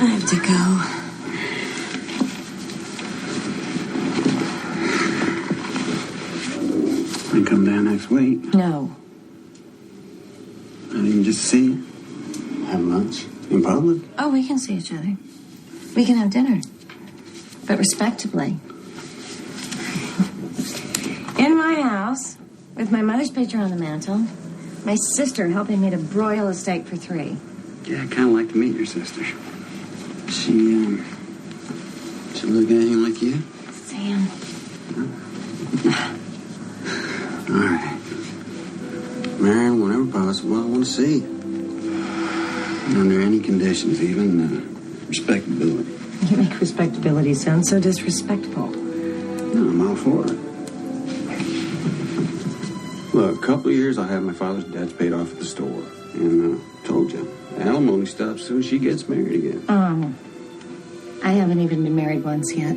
I have to go. I come down next week. No. I didn't just see you. Have lunch in public. Oh, we can see each other. We can have dinner. But respectably. In my house, with my mother's picture on the mantle, my sister helping me to broil a steak for 3. Yeah, I'd kind of like to meet your sister. She look anything like you? Sam. All right. Marion, whenever possible, I want to see you. Under any conditions, even respectability. You make respectability sound so disrespectful. No, I'm all for it. Look, a couple of years I'll have my father's debts paid off at the store. And told you, alimony stops soon as she gets married again. I haven't even been married once yet.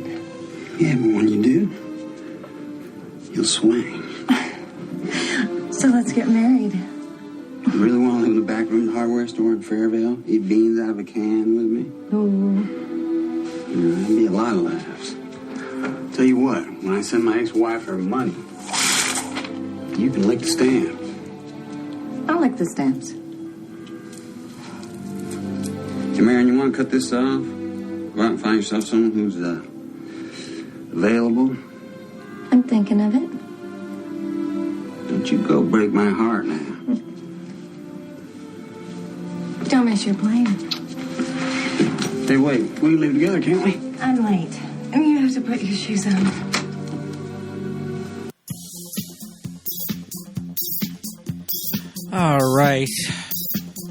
Yeah, but when you do, you'll swing. So let's get married. You really want to live in the back room of the hardware store in Fairvale? Eat beans out of a can with me? Oh. You know, that'd be a lot of laughs. Tell you what, when I send my ex-wife her money, you can lick the stamp. I'll lick the stamps. Hey, Marion, you want to cut this off? Go out and find yourself someone who's available. I'm thinking of it. Don't you go break my heart now. Don't miss your plane. Hey, wait. We can leave together, can't we? I'm late. And you have to put your shoes on. All right.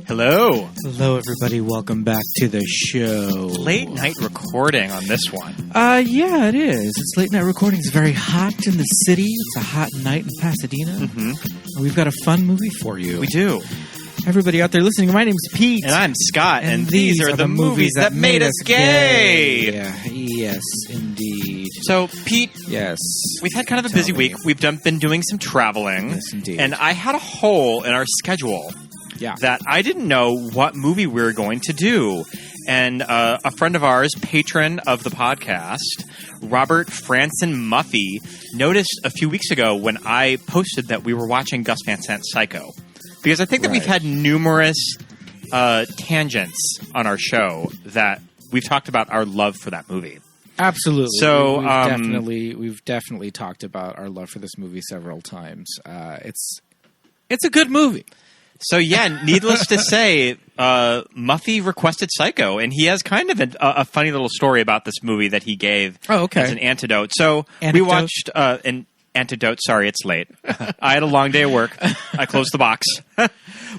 Hello. Hello, everybody. Welcome back to the show. Late night recording on this one. Yeah, it is. It's late night recording. It's very hot in the city. It's a hot night in Pasadena. Mm-hmm. We've got a fun movie for you. We do. Everybody out there listening, my name's Pete. And I'm Scott. And these are the movies that made us gay. Yes, indeed. So, Pete. Yes. We've had kind of a busy week. We've been doing some traveling. Yes, indeed. And I had a hole in our schedule. Yeah. That I didn't know what movie we were going to do. And a friend of ours, patron of the podcast, Robert Franson Muffy, noticed a few weeks ago when I posted that we were watching Gus Van Sant Psycho. Because I think that we've had numerous tangents on our show that we've talked about our love for that movie. Absolutely. So we've definitely talked about our love for this movie several times. It's a good movie. So, yeah, needless to say, Muffy requested Psycho, and he has kind of a funny little story about this movie that he gave as an antidote. So, we watched an antidote. Sorry, it's late. I had a long day at work. I closed the box.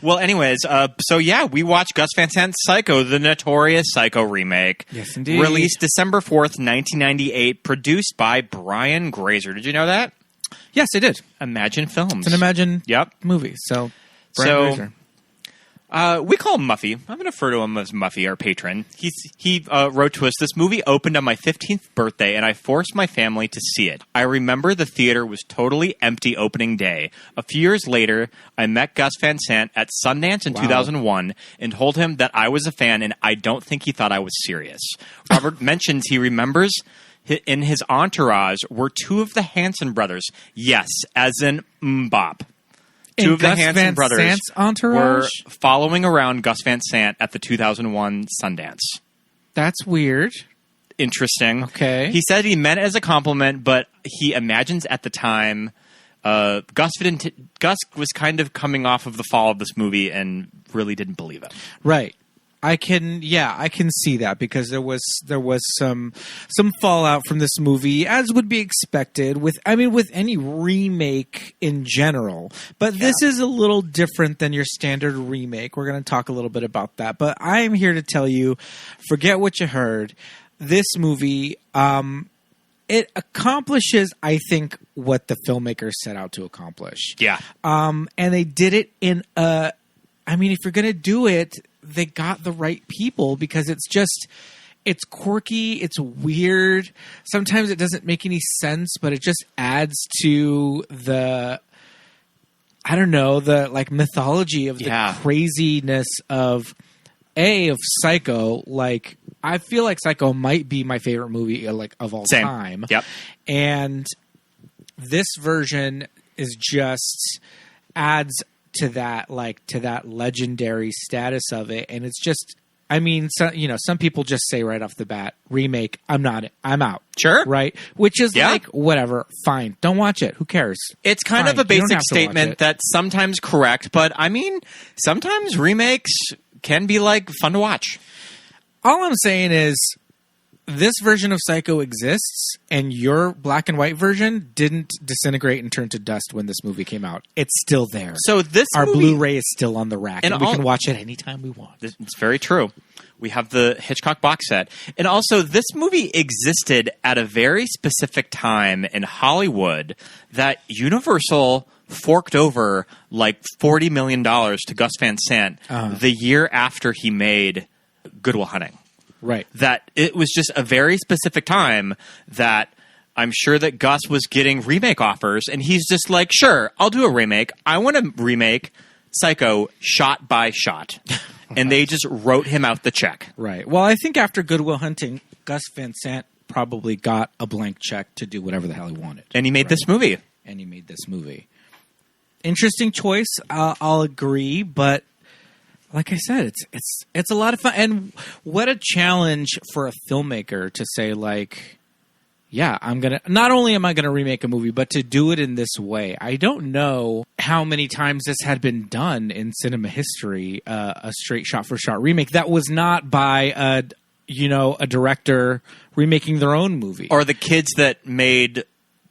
Well, anyways, we watched Gus Van Sant's Psycho, the notorious Psycho remake. Yes, indeed. Released December 4th, 1998, produced by Brian Grazer. Did you know that? Yes, I did. Imagine Films. It's an Imagine movie, so... Brian Grazer. We call him Muffy. I'm going to refer to him as Muffy, our patron. He wrote to us, "This movie opened on my 15th birthday, and I forced my family to see it. I remember the theater was totally empty opening day. A few years later, I met Gus Van Sant at Sundance in 2001 and told him that I was a fan, and I don't think he thought I was serious." Robert mentions he remembers in his entourage were 2 of the Hanson brothers. Yes, as in Mbop. 2 of the Hanson brothers were following around Gus Van Sant at the 2001 Sundance. That's weird. Interesting. Okay. He said he meant it as a compliment, but he imagines at the time Gus was kind of coming off of the fall of this movie and really didn't believe it. Right. I can see that because there was some fallout from this movie, as would be expected with any remake in general. But this is a little different than your standard remake. We're going to talk a little bit about that. But I'm here to tell you, forget what you heard. This movie, it accomplishes, I think, what the filmmakers set out to accomplish. Yeah. And they did it in if you're going to do it, they got the right people because it's quirky, it's weird. Sometimes it doesn't make any sense, but it just adds to the mythology of the craziness of Psycho. Like, I feel like Psycho might be my favorite movie of all Same. time. Yep. And this version is just adds to that legendary status of it, and it's just. I mean, some people just say right off the bat, remake, I'm out. Sure. Right? Which is whatever, fine. Don't watch it. Who cares? It's kind of a basic statement that's sometimes correct, but I mean, sometimes remakes can be fun to watch. All I'm saying is this version of Psycho exists, and your black and white version didn't disintegrate and turn to dust when this movie came out. It's still there. So our Blu-ray is still on the rack, and we can watch it anytime we want. It's very true. We have the Hitchcock box set. And also, this movie existed at a very specific time in Hollywood that Universal forked over $40 million to Gus Van Sant the year after he made Good Will Hunting. Right. That it was just a very specific time that I'm sure that Gus was getting remake offers, and he's just like, sure, I'll do a remake. I want to remake Psycho shot by shot. And they just wrote him out the check. Right. Well, I think after Good Will Hunting, Gus Van Sant probably got a blank check to do whatever the hell he wanted. And he made this movie. Interesting choice. I'll agree, but like I said, it's a lot of fun. And what a challenge for a filmmaker to say, not only am I going to remake a movie, but to do it in this way. I don't know how many times this had been done in cinema history, a straight shot-for-shot remake that was not by a director remaking their own movie. Or the kids that made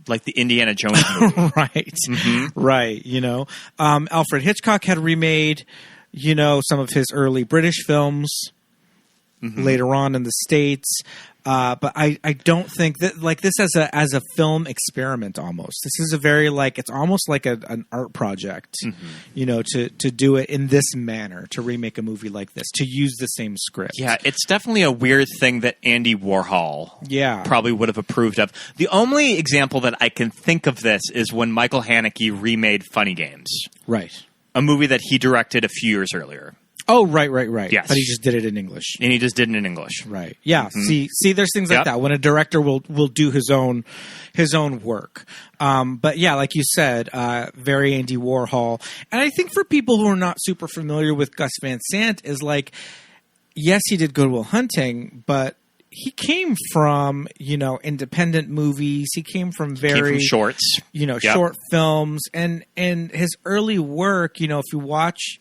the Indiana Jones movie. Right. Mm-hmm. Right. Alfred Hitchcock had remade some of his early British films later on in the States. But I don't think that this as a film experiment almost. This is a very it's almost like an art project, to do it in this manner, to remake a movie like this, to use the same script. Yeah, it's definitely a weird thing that Andy Warhol probably would have approved of. The only example that I can think of this is when Michael Haneke remade Funny Games. Right. A movie that he directed a few years earlier. Oh, right. Yes. But he just did it in English. And he just did it in English. Right. Yeah. See, there's things like that when a director will do his own work. But yeah, like you said, very Andy Warhol. And I think for people who are not super familiar with Gus Van Sant is yes, he did Good Will Hunting, but he came from, independent movies. He came from shorts, short films, and his early work, if you watch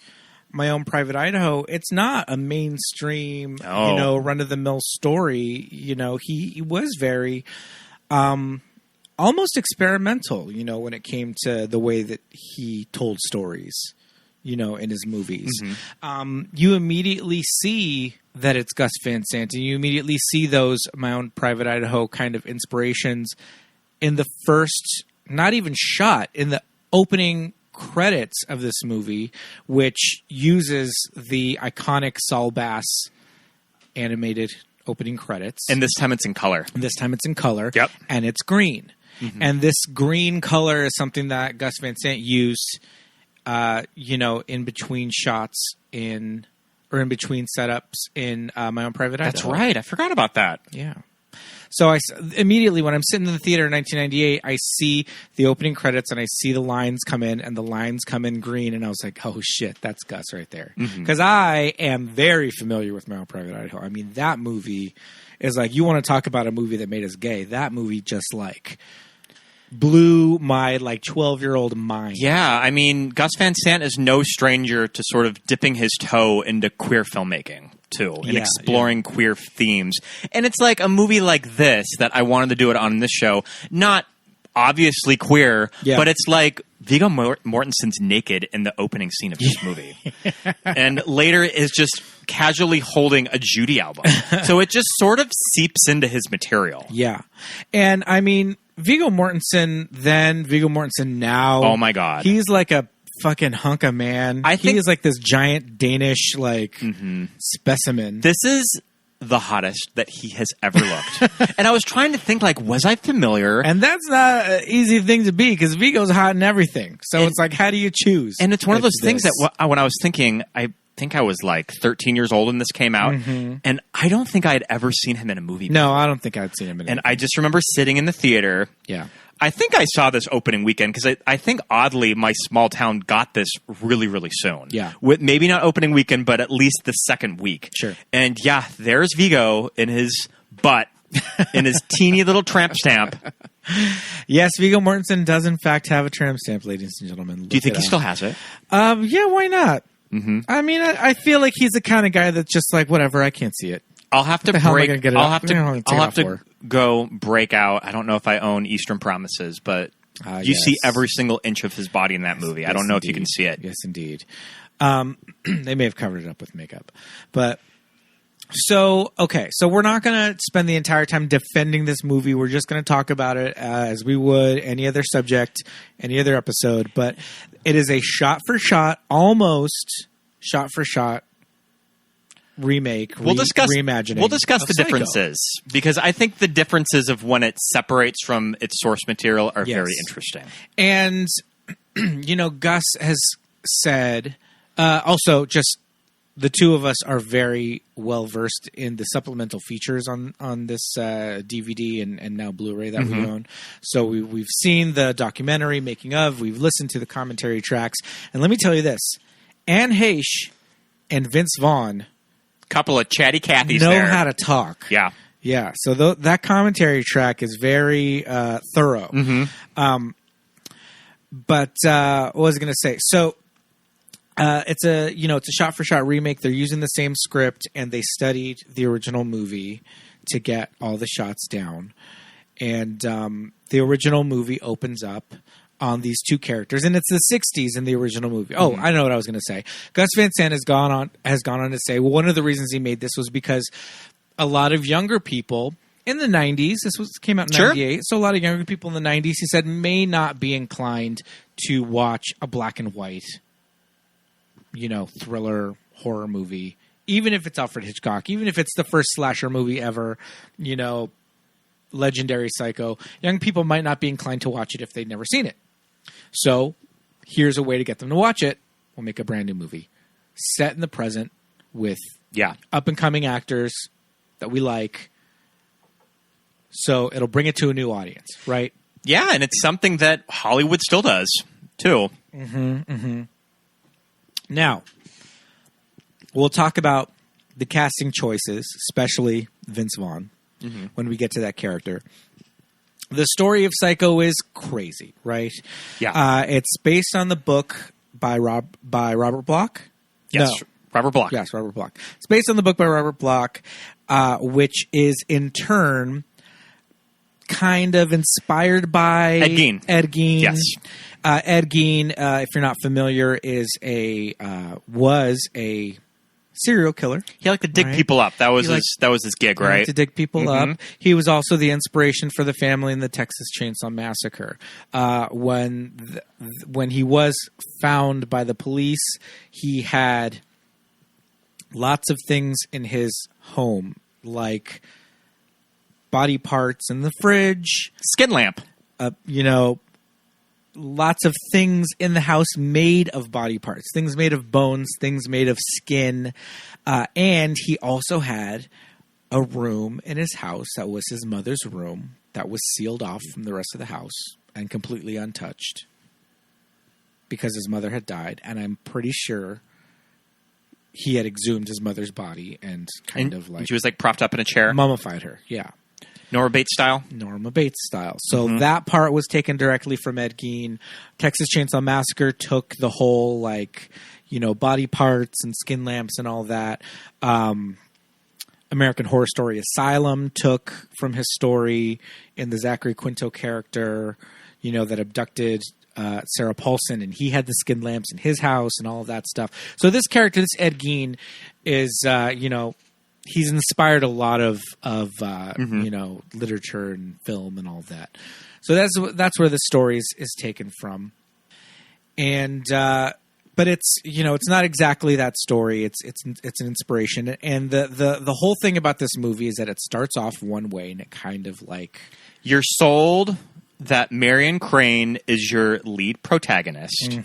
My Own Private Idaho, it's not a mainstream, run-of-the-mill story. He was very almost experimental, when it came to the way that he told stories, in his movies. You immediately see that it's Gus Van Sant, and you immediately see those My Own Private Idaho kind of inspirations in the first, not even shot, in the opening credits of this movie, which uses the iconic Saul Bass animated opening credits. And this time it's in color. Yep. And it's green. And this green color is something that Gus Van Sant used, in between shots in between setups in My Own Private Idaho. That's right. I forgot about that. Yeah. So immediately when I'm sitting in the theater in 1998, I see the opening credits and I see the lines come in, and the lines come in green, and I was like, oh shit, that's Gus right there. Because I am very familiar with My Own Private Idaho. I mean, that movie is you want to talk about a movie that made us gay. That movie just blew my 12-year-old mind. Yeah, I mean, Gus Van Sant is no stranger to sort of dipping his toe into queer filmmaking too, and exploring queer themes. And it's a movie like this that I wanted to do it on this show, not obviously queer, but it's Viggo Mortensen's naked in the opening scene of this movie. And later is just casually holding a Judy album. So it just sort of seeps into his material. Yeah. And I mean, Viggo Mortensen then, Viggo Mortensen now. Oh my God. He's a fucking hunk of man. I think he is this giant Danish specimen. This is the hottest that he has ever looked. And I was trying to think was I familiar? And that's not an easy thing to be, because Viggo's hot in everything. So it's how do you choose? And it's one of those things that when I was thinking, think I was like 13 years old when this came out, and I don't think I had ever seen him in a movie before. No, I don't think I'd seen him in And I just remember sitting in the theater. Yeah. I think I saw this opening weekend because I think, oddly, my small town got this really, really soon. Yeah. With maybe not opening weekend, but at least the second week. Sure. And yeah, there's Viggo in his butt, in his teeny little tramp stamp. Yes, Viggo Mortensen does in fact have a tramp stamp, ladies and gentlemen. Do you think he still has it? Yeah, why not? Mm-hmm. I mean, I feel like he's the kind of guy that's just like, whatever, I can't see it. I'll have to What the hell am I break. gonna get it I'll off? have to. What the hell am I I'll gonna have take it to off go break out. I don't know if I own Eastern Promises, but you yes. see every single inch of his body in that movie. Yes, I don't know if you indeed. can see it. Yes, indeed. They may have covered it up with makeup, but so we're not going to spend the entire time defending this movie. We're just going to talk about it as we would any other subject, any other episode. But it is a shot-for-shot, almost shot-for-shot remake. We'll discuss reimagining. We'll discuss of the Psycho. differences because I think the differences of when it separates from its source material are Yes. very interesting. And Gus has said also just. The two of us are very well versed in the supplemental features on this DVD and now Blu-ray that we own. So we've seen the documentary making of. We've listened to the commentary tracks, and let me tell you this: Anne Heche and Vince Vaughn Couple of chatty Cathys know there. how to talk. Yeah. Yeah. So that commentary track is very thorough. But what was I going to say? So. It's a shot for shot remake. They're using the same script, and they studied the original movie to get all the shots down. And the original movie opens up on these two characters, and it's the '60s in the original movie. Oh, I know what I was going to say. Gus Van Sant has gone on to say, well, one of the reasons he made this was because a lot of younger people in the '90s, came out in '98, so a lot of younger people in the '90s, he said, may not be inclined to watch a black and white thriller horror movie, even if it's Alfred Hitchcock, even if it's the first slasher movie ever, legendary Psycho, young people might not be inclined to watch it if they've never seen it. So here's a way to get them to watch it. We'll make a brand new movie set in the present with up and coming actors that we like. So it'll bring it to a new audience, right? Yeah, and it's something that Hollywood still does too. Now, we'll talk about the casting choices, especially Vince Vaughn, when we get to that character. The story of Psycho is crazy, right? Yeah. It's based on the book by Robert Bloch. Yes, No. Robert Bloch. Yes, Robert Bloch. It's based on the book by Robert Bloch, which is in turn kind of inspired by Ed Gein. Ed Gein. Yes. Ed Gein, if you're not familiar, was a serial killer. He liked to dig people up. That was his gig, He liked right? to dig people up. He was also the inspiration for the family in the Texas Chainsaw Massacre. When he was found by the police, he had lots of things in his home, like body parts in the fridge, Skin lamp. lots of things in the house made of body parts, things made of bones, things made of skin. And he also had a room in his house that was his mother's room that was sealed off from the rest of the house and completely untouched because his mother had died. And I'm pretty sure he had exhumed his mother's body and She was like propped up in a chair. mummified her. Yeah. Norma Bates style. Norma Bates style. So that part was taken directly from Ed Gein. Texas Chainsaw Massacre took the whole body parts and skin lamps and all that. American Horror Story Asylum took from his story in the Zachary Quinto character, that abducted Sarah Paulson, and he had the skin lamps in his house and all of that stuff. So this character, this Ed Gein, is he's inspired a lot of literature and film and all of that. So that's where the story is taken from. And but it's it's not exactly that story. It's an inspiration. And the whole thing about this movie is that it starts off one way and it kind of like You're sold that Marion Crane is your lead protagonist,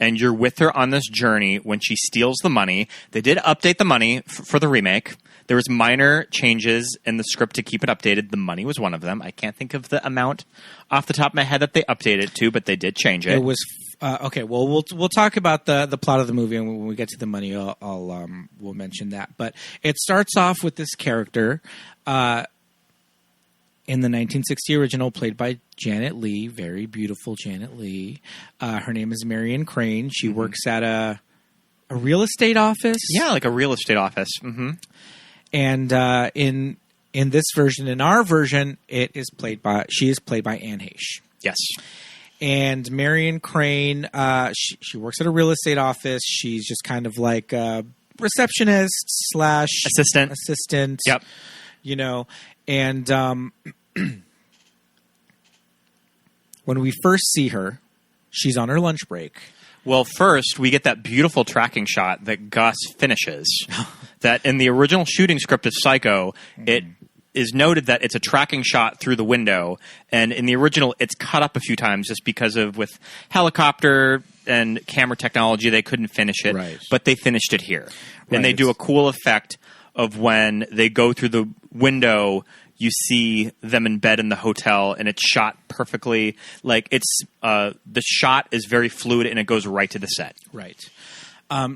and you're with her on this journey when she steals the money. They did update the money for the remake. There was minor changes in the script to keep it updated. The money was one of them. I can't think of the amount off the top of my head that they updated it to, but they did change it. It was okay. Well, we'll talk about the plot of the movie, and when we get to the money, we'll mention that. But it starts off with this character in the 1960 original, played by Janet Leigh, very beautiful Janet Leigh. Her name is Marion Crane. She works at a real estate office. Yeah, like a real estate office. Mm-hmm. And in this version, in our version, she is played by Anne Heche. Yes. And Marion Crane, she works at a real estate office. She's just kind of like a receptionist / assistant. Yep. You know, and when we first see her, she's on her lunch break. Well, first, we get that beautiful tracking shot that Gus finishes. That in the original shooting script of Psycho, it is noted that it's a tracking shot through the window. And in the original, it's cut up a few times just because of with helicopter and camera technology, they couldn't finish it. Right. But they finished it here. Right. And they do a cool effect of when they go through the window, you see them in bed in the hotel, and it's shot perfectly. Like it's the shot is very fluid, and it goes right to the set. Right.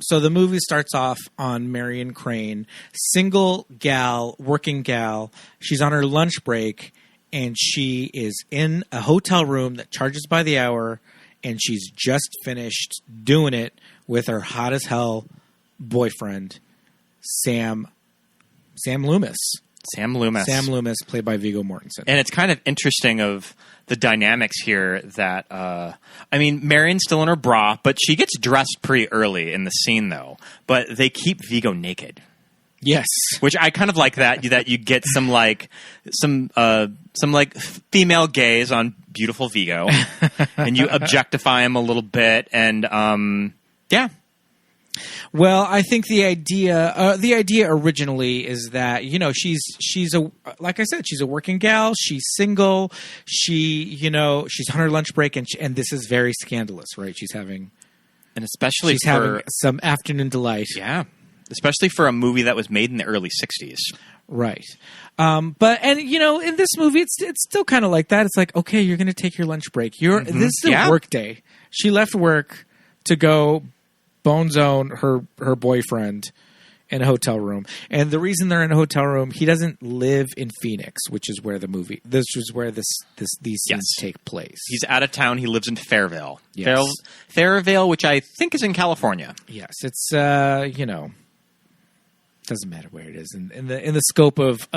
So the movie starts off on Marion Crane, single gal, working gal. She's on her lunch break, and she is in a hotel room that charges by the hour, and she's just finished doing it with her hot as hell boyfriend, Sam Loomis. Sam Loomis, played by Viggo Mortensen. And it's kind of interesting of the dynamics here that, Marion's still in her bra, but she gets dressed pretty early in the scene, though. But they keep Viggo naked. Yes. Which I kind of like that you get some female gaze on beautiful Viggo. And you objectify him a little bit. And, yeah. Well, I think the idea originally is that, you know, she's like I said, she's a working gal. She's single. She's on her lunch break, and this is very scandalous, right? She's having some afternoon delight. Yeah, especially for a movie that was made in the early '60s. Right. In this movie, it's still kind of like that. It's like, okay, you're going to take your lunch break. This is a work day. She left work to go bone zone her boyfriend in a hotel room. And the reason they're in a hotel room, he doesn't live in Phoenix, which is where these scenes take place. He's out of town. He lives in Fairville. Yes. Fairville, which I think is in California. Yes. It's, doesn't matter where it is in the scope of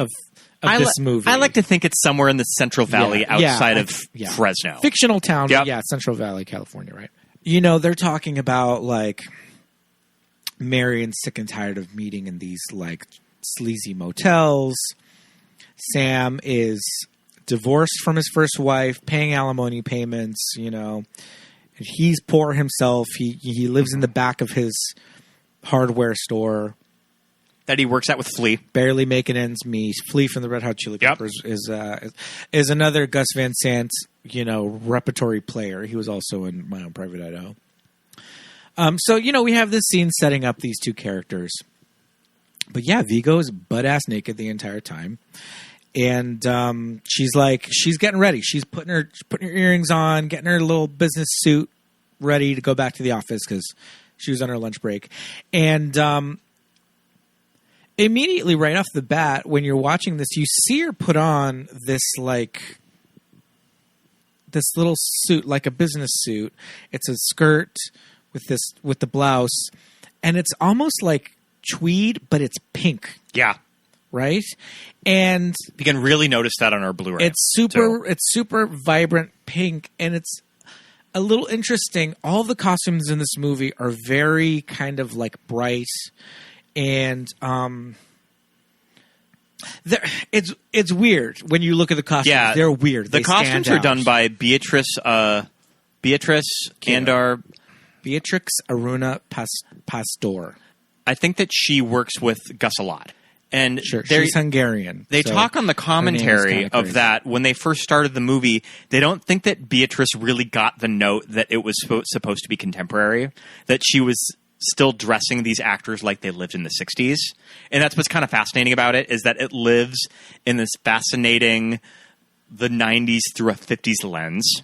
this movie. I like to think it's somewhere in the Central Valley outside of Fresno. Fictional town, yep. But Central Valley, California, right? You know, they're talking about, like, Marion's sick and tired of meeting in these, like, sleazy motels. Sam is divorced from his first wife, paying alimony payments, you know. He's poor himself. He lives in the back of his hardware store. That he works at with Flea. Barely making ends meet. Flea from the Red Hot Chili Peppers is another Gus Van Sant, repertory player. He was also in My Own Private Idaho. We have this scene setting up these two characters. But yeah, Viggo is butt-ass naked the entire time. And she's getting ready. She's putting her earrings on, getting her little business suit ready to go back to the office because she was on her lunch break. And immediately right off the bat, when you're watching this, you see her put on this little suit, like a business suit. It's a skirt with the blouse, and it's almost like tweed, but it's pink. Yeah. Right? And you can really notice that on our Blu-ray. It's super vibrant pink, and it's a little interesting. All the costumes in this movie are very kind of like bright. And it's weird when you look at the costumes. Yeah, they're weird. The costumes are done by Beatrix Aruna Pastor. I think that she works with Gus a lot. And Sure, she's Hungarian. They so talk on the commentary kinda of crazy. that when they first started the movie. They don't think that Beatrice really got the note that it was supposed to be contemporary, that she was still dressing these actors like they lived in the 60s. And that's what's kind of fascinating about it, is that it lives in this fascinating the 90s through a 50s lens.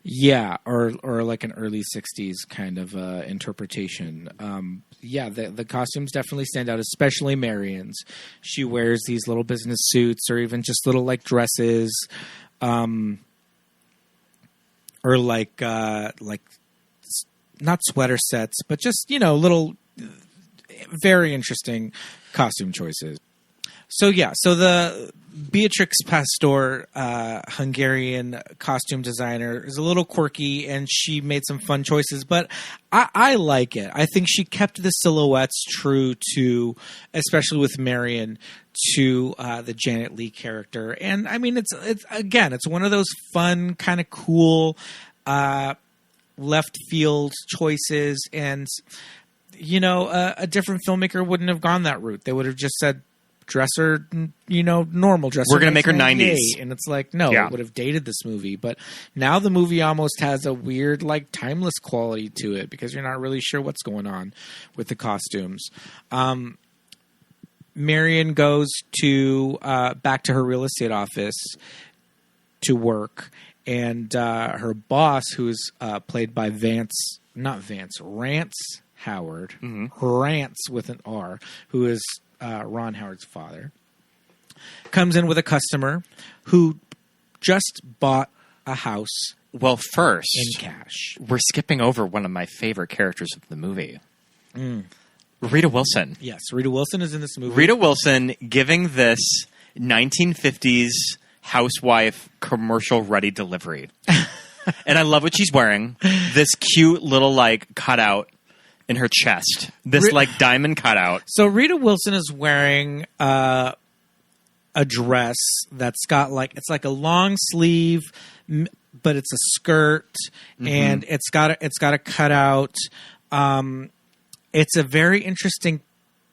Yeah, or like an early 60s kind of interpretation. The costumes definitely stand out, especially Marion's. She wears these little business suits or even just little like dresses, or like not sweater sets, but just, little very interesting costume choices. So the Beatrix Pastor, Hungarian costume designer, is a little quirky, and she made some fun choices, but I like it. I think she kept the silhouettes true to, especially with Marion, to the Janet Leigh character. And I mean, it's one of those fun, kind of cool, left field choices, and a different filmmaker wouldn't have gone that route. They would have just said, dress her, normal dress. We're going to make her 90s. And it's like, no, it would have dated this movie. But now the movie almost has a weird, like, timeless quality to it because you're not really sure what's going on with the costumes. Marion goes back to her real estate office to work. And her boss, who's played by Rance Howard, Rance with an R, who is Ron Howard's father, comes in with a customer who just bought a house. Well, first, in cash. We're skipping over one of my favorite characters of the movie. Rita Wilson. Yes, Rita Wilson is in this movie. Rita Wilson giving this 1950s housewife commercial-ready delivery. And I love what she's wearing. This cute little, like, cutout in her chest. This, like, diamond cutout. So Rita Wilson is wearing a dress that's got, like, it's like a long sleeve, but it's a skirt, and it's got a cutout. It's a very interesting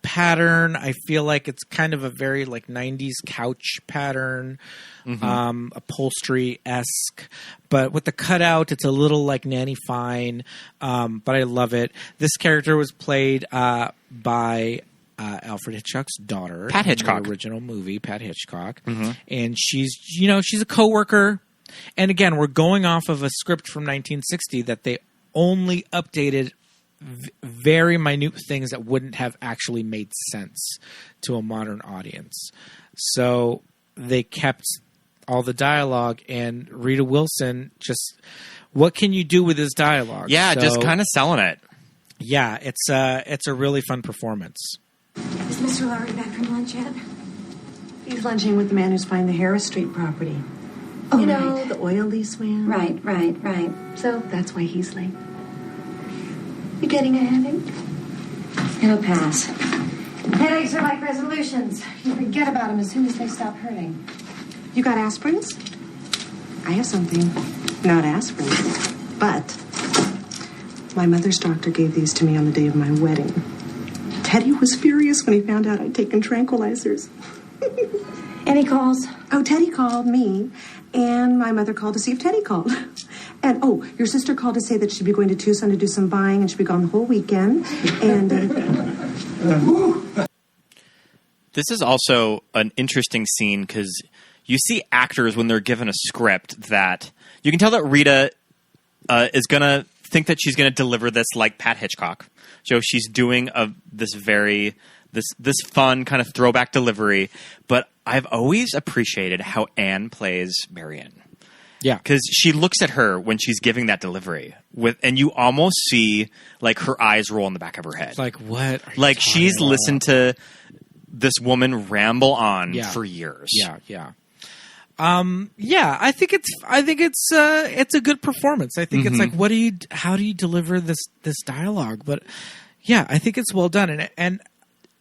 pattern. I feel like it's kind of a very like 90s couch pattern, upholstery-esque, but with the cutout, it's a little like Nanny Fine, but I love it. This character was played by Alfred Hitchcock's daughter, Pat Hitchcock, in the original movie, Pat Hitchcock, and she's a coworker. And again, we're going off of a script from 1960 that they only updated very minute things that wouldn't have actually made sense to a modern audience. So they kept all the dialogue, and Rita Wilson just, what can you do with this dialogue? Yeah, just kind of selling it. Yeah, it's a really fun performance. Is Mr. Lowry back from lunch yet? He's lunching with the man who's buying the Harris Street property. Oh, you know, right. the oil lease man. Right. So that's why he's late. You getting a headache? It'll pass. Headaches are like resolutions. You forget about them as soon as they stop hurting. You got aspirins? I have something. Not aspirin, but my mother's doctor gave these to me on the day of my wedding. Teddy was furious when he found out I'd taken tranquilizers. Any calls? Oh, Teddy called me, and my mother called to see if Teddy called. And, your sister called to say that she'd be going to Tucson to do some buying, and she'd be gone the whole weekend. And this is also an interesting scene because you see actors when they're given a script that you can tell that Rita is going to think that she's going to deliver this like Pat Hitchcock. So she's doing this fun kind of throwback delivery, but I've always appreciated how Anne plays Marion. Yeah, because she looks at her when she's giving that delivery, and you almost see like her eyes roll in the back of her head. Like, what? Like she's listened to this woman ramble on for years. Yeah. I think it's a good performance. I think it's like, how do you deliver this dialogue? But yeah, I think it's well done, and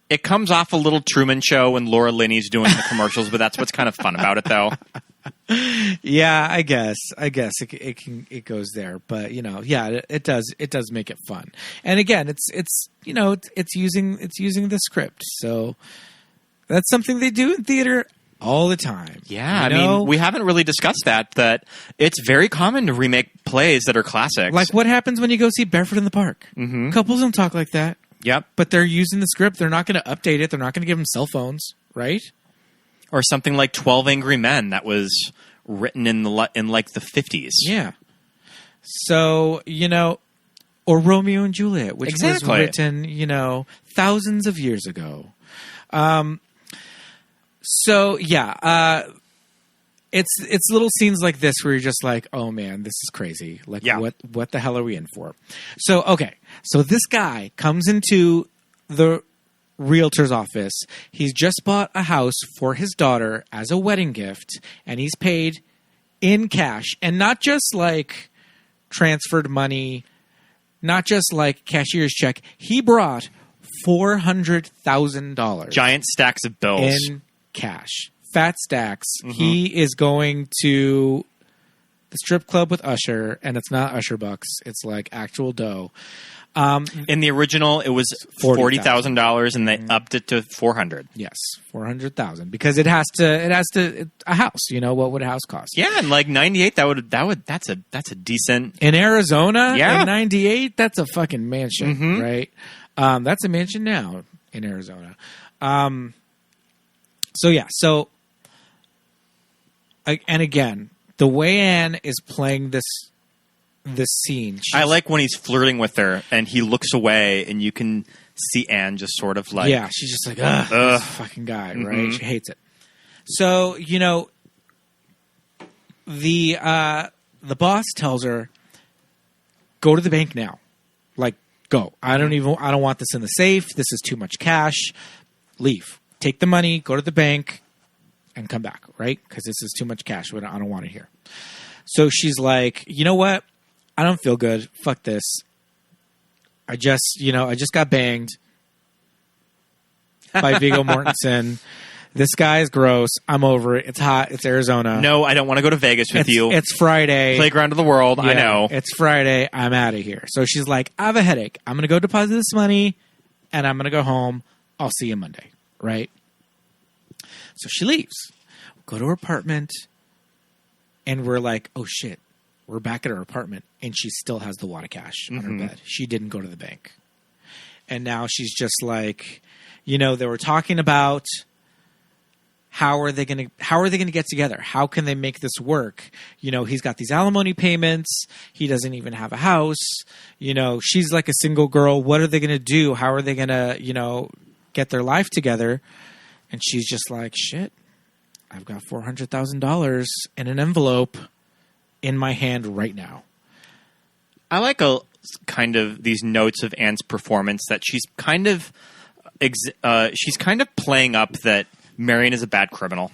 it comes off a little Truman Show when Laura Linney's doing the commercials, but that's what's kind of fun about it, though. Yeah, I guess it goes there, but it does make it fun. And again, it's using the script, so that's something they do in theater all the time. Yeah, I mean, we haven't really discussed that it's very common to remake plays that are classics. Like what happens when you go see Barefoot in the Park? Mm-hmm. Couples don't talk like that. Yep, but they're using the script. They're not going to update it. They're not going to give them cell phones, right? Or something like 12 Angry Men that was written in like the 50s. Yeah. So, or Romeo and Juliet, which was written, thousands of years ago. It's little scenes like this where you're just like, oh man, this is crazy. Like, what the hell are we in for? So, okay. So this guy comes into the realtor's office. He's just bought a house for his daughter as a wedding gift, and he's paid in cash, and not just like transferred money, not just like cashier's check. He brought $400,000, giant stacks of bills in cash, fat stacks. Mm-hmm. He is going to the strip club with Usher, and it's not Usher bucks; it's like actual dough. In the original, it was $40,000, and they upped it to $400,000. Yes, $400,000 because it has to a house. What would a house cost? Yeah, and like 98, that's a decent in Arizona. Yeah, in 98, that's a fucking mansion, right? That's a mansion now in Arizona. And again, the way Anne is playing this scene. I like when he's flirting with her and he looks away and you can see Anne just sort of like... Yeah, she's just like, this fucking guy, right? She hates it. So, the boss tells her, go to the bank now. Like, go. I don't want this in the safe. This is too much cash. Leave. Take the money, go to the bank, and come back, right? Because this is too much cash. I don't want it here. So she's like, you know what? I don't feel good. Fuck this. I just got banged by Viggo Mortensen. This guy is gross. I'm over it. It's hot. It's Arizona. No, I don't want to go to Vegas with you. It's Friday. Playground of the world. Yeah, I know. It's Friday. I'm out of here. So she's like, I have a headache. I'm going to go deposit this money, and I'm going to go home. I'll see you Monday, right? So she leaves. Go to her apartment, and we're like, oh, shit. We're back at her apartment, and she still has the wad of cash on her bed. She didn't go to the bank. And now she's just like, they were talking about how are they going to get together? How can they make this work? He's got these alimony payments. He doesn't even have a house. She's like a single girl. What are they going to do? How are they going to, get their life together? And she's just like, shit, I've got $400,000 in an envelope in my hand right now. I like kind of these notes of Anne's performance that she's kind of playing up that Marion is a bad criminal.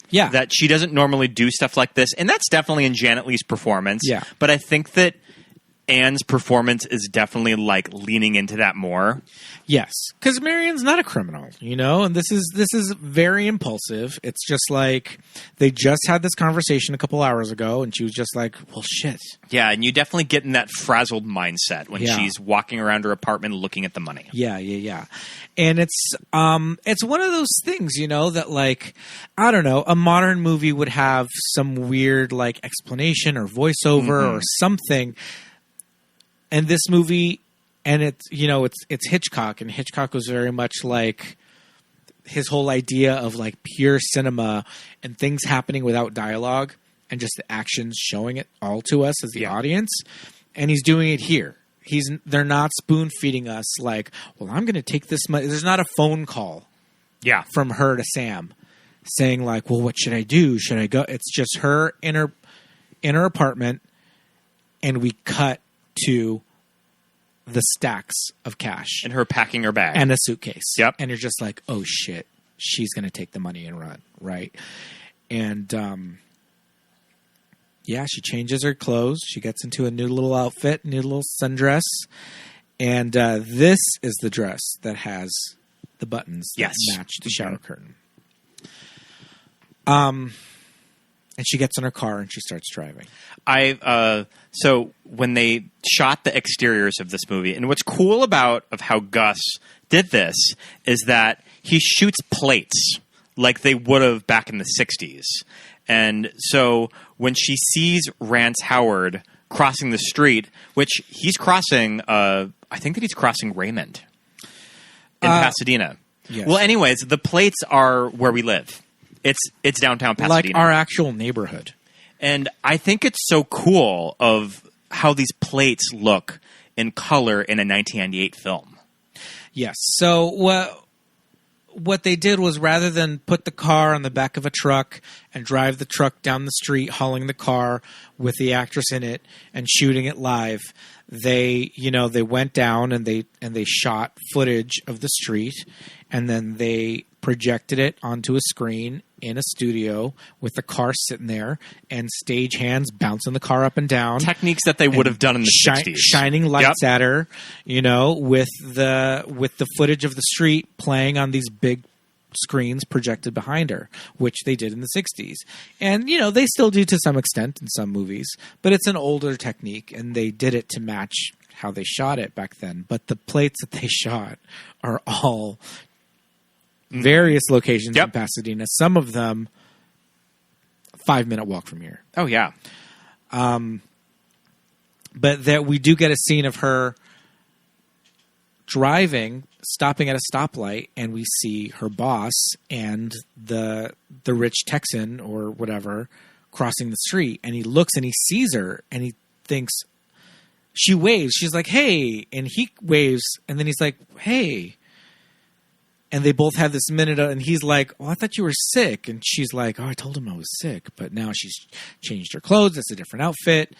Yeah. That she doesn't normally do stuff like this. And that's definitely in Janet Leigh's performance. Yeah. But I think that Anne's performance is definitely like leaning into that more. Yes, because Marion's not a criminal, and this is very impulsive. It's just like they just had this conversation a couple hours ago, and she was just like, "Well, shit." Yeah, and you definitely get in that frazzled mindset when she's walking around her apartment looking at the money. Yeah, and it's one of those things, that like I don't know, a modern movie would have some weird like explanation or voiceover or something. And this movie, and it's Hitchcock, and Hitchcock was very much like his whole idea of like pure cinema and things happening without dialogue and just the actions showing it all to us as the audience. And he's doing it here. They're not spoon feeding us like, well, I'm going to take this money. There's not a phone call from her to Sam saying like, well, what should I do? Should I go? It's just her in her apartment, and we cut to the stacks of cash. And her packing her bag. And a suitcase. Yep. And you're just like, oh shit, she's going to take the money and run, right? And she changes her clothes. She gets into a new little outfit, new little sundress. And this is the dress that has the buttons that match the shower curtain. And she gets in her car and she starts driving. So when they shot the exteriors of this movie, and what's cool of how Gus did this is that he shoots plates like they would have back in the 60s. And so when she sees Rance Howard crossing the street, which he's crossing, I think that he's crossing Raymond in Pasadena. Yes. Well, anyways, the plates are where we live. It's downtown Pasadena. Like our actual neighborhood. And I think it's so cool of how these plates look in color in a 1998 film. Yes. So what they did was, rather than put the car on the back of a truck and drive the truck down the street hauling the car with the actress in it and shooting it live, they went down and they shot footage of the street, and then they projected it onto a screen in a studio with the car sitting there and stage hands bouncing the car up and down. Techniques that they would have done in the 60s. Shining lights at her, with the footage of the street playing on these big screens projected behind her, which they did in the 60s. And, they still do to some extent in some movies, but it's an older technique, and they did it to match how they shot it back then. But the plates that they shot are all various locations in Pasadena. Some of them 5-minute walk from here. Oh, yeah. But that we do get a scene of her driving, stopping at a stoplight, and we see her boss and the rich Texan or whatever crossing the street, and he looks and he sees her and he thinks, she waves, she's like, hey, and he waves, and then he's like, hey. And they both have this minute, and he's like, oh, I thought you were sick. And she's like, oh, I told him I was sick. But now she's changed her clothes. It's a different outfit.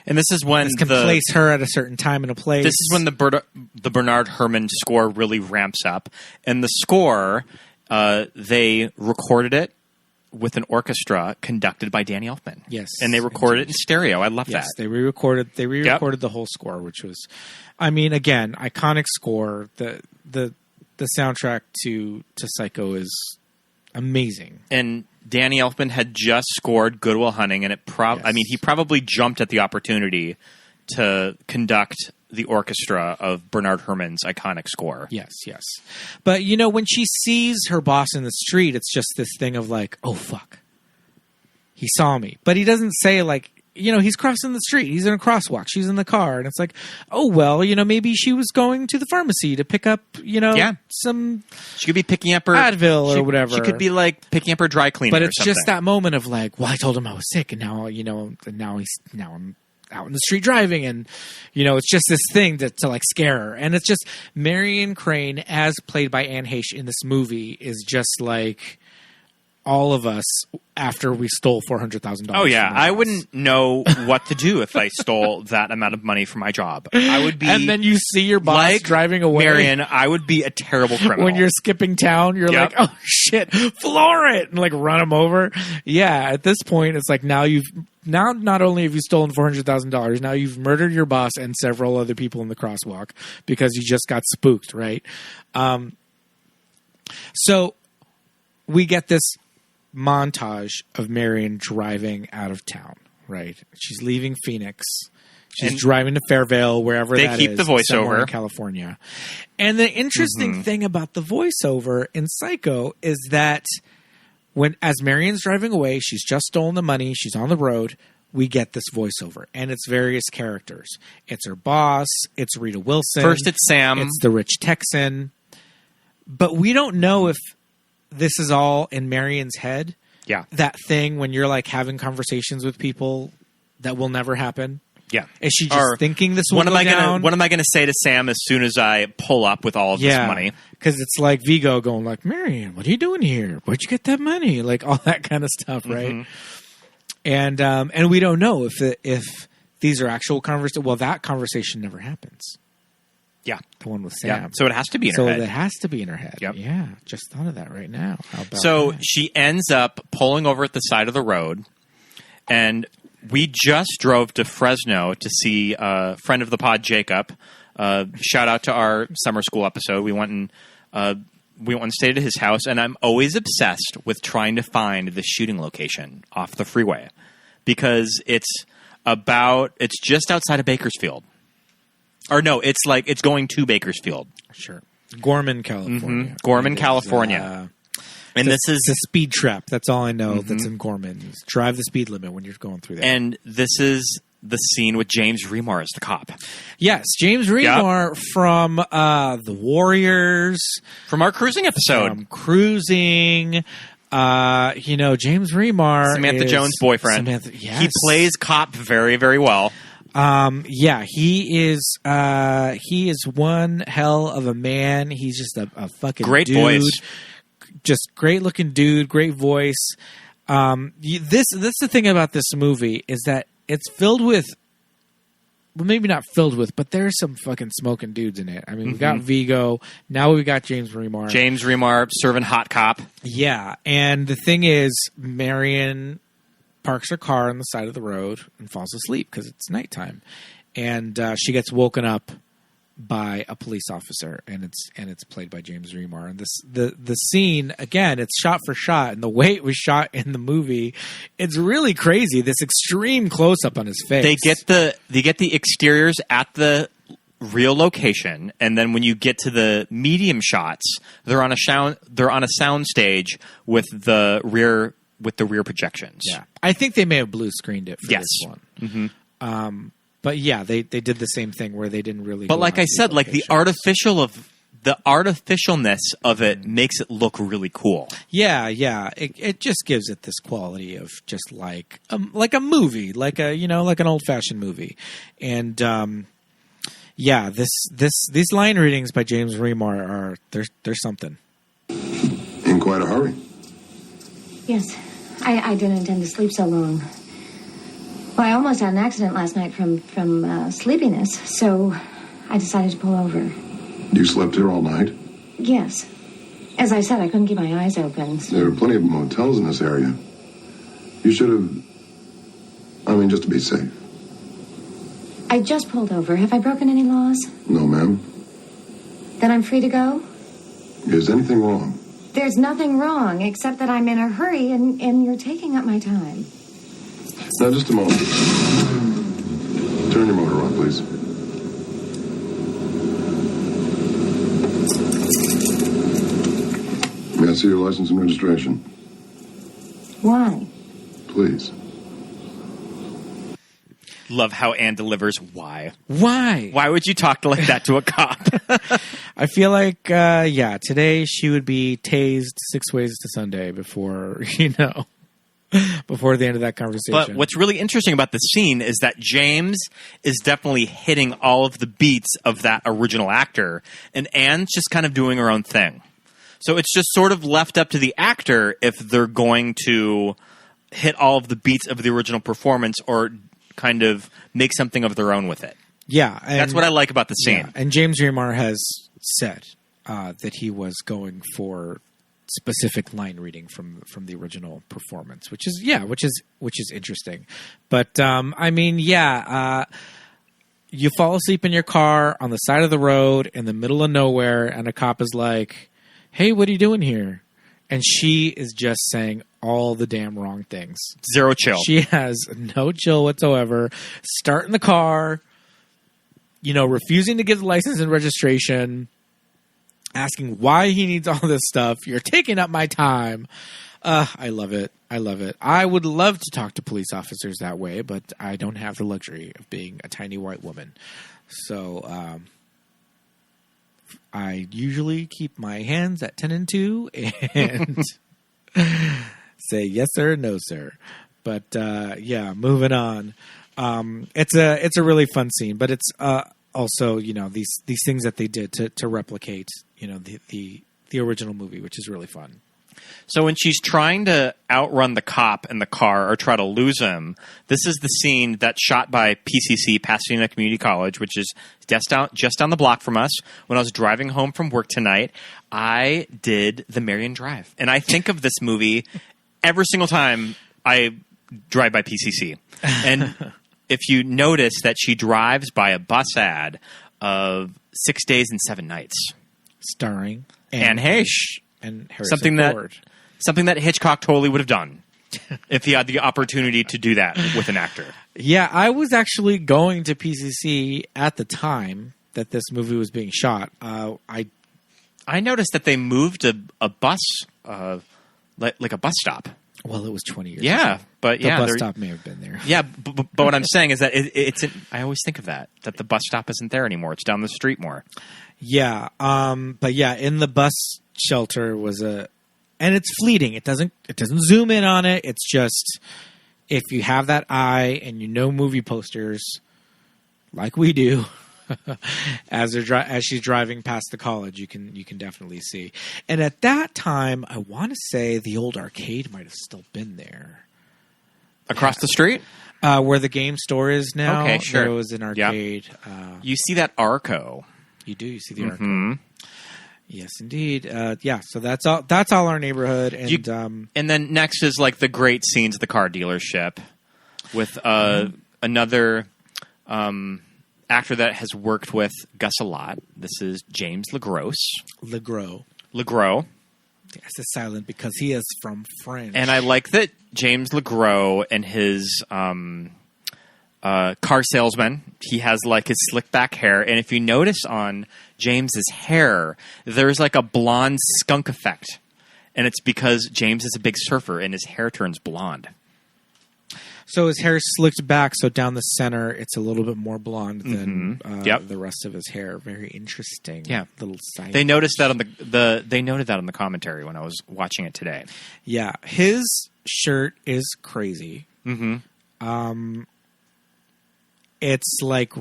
And this is when this can place her at a certain time and a place. This is when the Bernard Herrmann score really ramps up. And the score, they recorded it with an orchestra conducted by Danny Elfman. Yes. And they recorded it in stereo. I love that. They re-recorded the whole score, which was, again, iconic score. The soundtrack to Psycho is amazing. And Danny Elfman had just scored Good Will Hunting, and he probably jumped at the opportunity to conduct the orchestra of Bernard Herrmann's iconic score. Yes. But, when she sees her boss in the street, it's just this thing of like, oh, fuck. He saw me. But he doesn't say, like, he's crossing the street. He's in a crosswalk. She's in the car. And it's like, oh, well, maybe she was going to the pharmacy to pick up, some... She could be picking up her... Advil or whatever. She could be, like, picking up her dry cleaner But or it's something. just that moment of like, well, I told him I was sick, and now, now I'm out in the street driving, and, it's just this thing to like, scare her. And it's just Marion Crane, as played by Anne Heche in this movie, is just like... all of us after we stole $400,000. Oh yeah, I wouldn't know what to do if I stole that amount of money from my job. I would be, and then you see your boss driving away. Marion, I would be a terrible criminal. When you're skipping town, you're like, oh shit, floor it, and like run him over. Yeah, at this point, it's like now not only have you stolen $400,000, now you've murdered your boss and several other people in the crosswalk because you just got spooked, right? So we get this montage of Marion driving out of town, right? She's leaving Phoenix. She's driving to Fairvale, wherever that is. They keep the voiceover in California. And the interesting thing about the voiceover in Psycho is that as Marion's driving away, she's just stolen the money, she's on the road, we get this voiceover. And it's various characters. It's her boss, it's Rita Wilson. First it's Sam. It's the rich Texan. But we don't know if this is all in Marion's head. Yeah. That thing when you're like having conversations with people that will never happen. Yeah. Is she just thinking this will go down? What am I going to say to Sam as soon as I pull up with all of this money? Because it's like Viggo going like, Marion, what are you doing here? Where'd you get that money? Like all that kind of stuff, right? And we don't know if these are actual conversations. Well, that conversation never happens. Yeah. The one with Sam. Yeah. So it has to be in her head. So it has to be in her head. Yep. Yeah. Just thought of that right now. How about so that? She ends up pulling over at the side of the road, and we just drove to Fresno to see a friend of the pod, Jacob. Shout out to our summer school episode. We went and we went and stayed at his house, and I'm always obsessed with trying to find the shooting location off the freeway because it's just outside of Bakersfield. Or no, it's going to Bakersfield. Sure. Gorman, California. Gorman, California. And this is a speed trap. That's all I know that's in Gorman. Drive the speed limit when you're going through there. And this is the scene with James Remar as the cop. Yes, James Remar from The Warriors. From our cruising episode. From Cruising. James Remar Samantha Jones' boyfriend. Yes. He plays cop very, very well. He is one hell of a man. He's just a fucking great dude. Voice. Just great looking dude, great voice. This the thing about this movie is that it's filled with, well, maybe not filled with, but there's some fucking smoking dudes in it. I mean, we got Viggo, now we got James Remar. James Remar serving hot cop. Yeah, and the thing is, Marion parks her car on the side of the road and falls asleep because it's nighttime, and she gets woken up by a police officer, and it's played by James Remar. And the scene, again, it's shot for shot, and the way it was shot in the movie, it's really crazy. This extreme close up on his face. They get the exteriors at the real location, and then when you get to the medium shots, they're on a sound stage with the rear projections. Yeah, I think they may have blue screened it for yes. this one. But yeah, they did the same thing where they didn't really. But like I said, like the artificialness of it makes it look really cool. Yeah. It just gives it this quality of just like a movie, like an old fashioned movie, and these line readings by James Remar they're something. In quite a hurry. Yes, I didn't intend to sleep so long. Well, I almost had an accident last night from sleepiness, so I decided to pull over. You slept here all night? Yes. As I said, I couldn't keep my eyes open. So. There are plenty of motels in this area. You should have... just to be safe. I just pulled over. Have I broken any laws? No, ma'am. Then I'm free to go? Is anything wrong? There's nothing wrong, except that I'm in a hurry and you're taking up my time. Now, just a moment. Turn your motor on, please. May I see your license and registration? Why? Please. Love how Anne delivers why. Why? Why would you talk like that to a cop? I feel like, today she would be tased 6 ways to Sunday before the end of that conversation. But what's really interesting about the scene is that James is definitely hitting all of the beats of that original actor, and Anne's just kind of doing her own thing. So it's just sort of left up to the actor if they're going to hit all of the beats of the original performance or kind of make something of their own with it. Yeah. That's what I like about the scene. Yeah, and James Remar has said that he was going for specific line reading from the original performance, which is interesting. But you fall asleep in your car on the side of the road in the middle of nowhere, and a cop is like, "Hey, what are you doing here?" And she is just saying all the damn wrong things. Zero chill. She has no chill whatsoever. Starting the car, refusing to give the license and registration, asking why he needs all this stuff. You're taking up my time. I love it. I would love to talk to police officers that way, but I don't have the luxury of being a tiny white woman. So I usually keep my hands at 10 and 2 and say yes sir, no sir. But moving on. It's a really fun scene, but it's also these things that they did to replicate the original movie, which is really fun. So when she's trying to outrun the cop in the car or try to lose him, this is the scene that's shot by PCC, Pasadena Community College, which is just down the block from us. When I was driving home from work tonight, I did the Marion Drive. And I think of this movie every single time I drive by PCC. And if you notice that she drives by a bus ad of 6 Days and 7 Nights. Starring and Heche. And Harrison Ford. Something that Hitchcock totally would have done if he had the opportunity to do that with an actor. Yeah, I was actually going to PCC at the time that this movie was being shot. I noticed that they moved a bus, like a bus stop. Well, it was 20 years ago. But the bus stop may have been there. Yeah, but what I'm saying is that I always think of that the bus stop isn't there anymore. It's down the street more. Yeah, but yeah, in the bus shelter was and it's fleeting. It doesn't zoom in on it. It's just, if you have that eye and you know movie posters, like we do, as she's driving past the college, you can definitely see. And at that time, I want to say the old arcade might have still been there. Across the street? Where the game store is now. Okay, sure. There was an arcade. Yep. You see that Arco. You do. You see the Arco. Yes, indeed. Yeah, so that's all our neighborhood. And and then next is like the great scenes at the car dealership with another actor that has worked with Gus a lot. This is James LeGros. LeGros. Yes, it's silent because he is from French. And I like that James LeGros and his car salesman, he has like his slick back hair. And if you notice on James's hair, there's like a blonde skunk effect. And it's because James is a big surfer and his hair turns blonde. So his hair is slicked back, so down the center it's a little bit more blonde than the rest of his hair. Very interesting. Yeah, little side. They noticed that on they noted that on the commentary when I was watching it today. Yeah, his shirt is crazy. It's like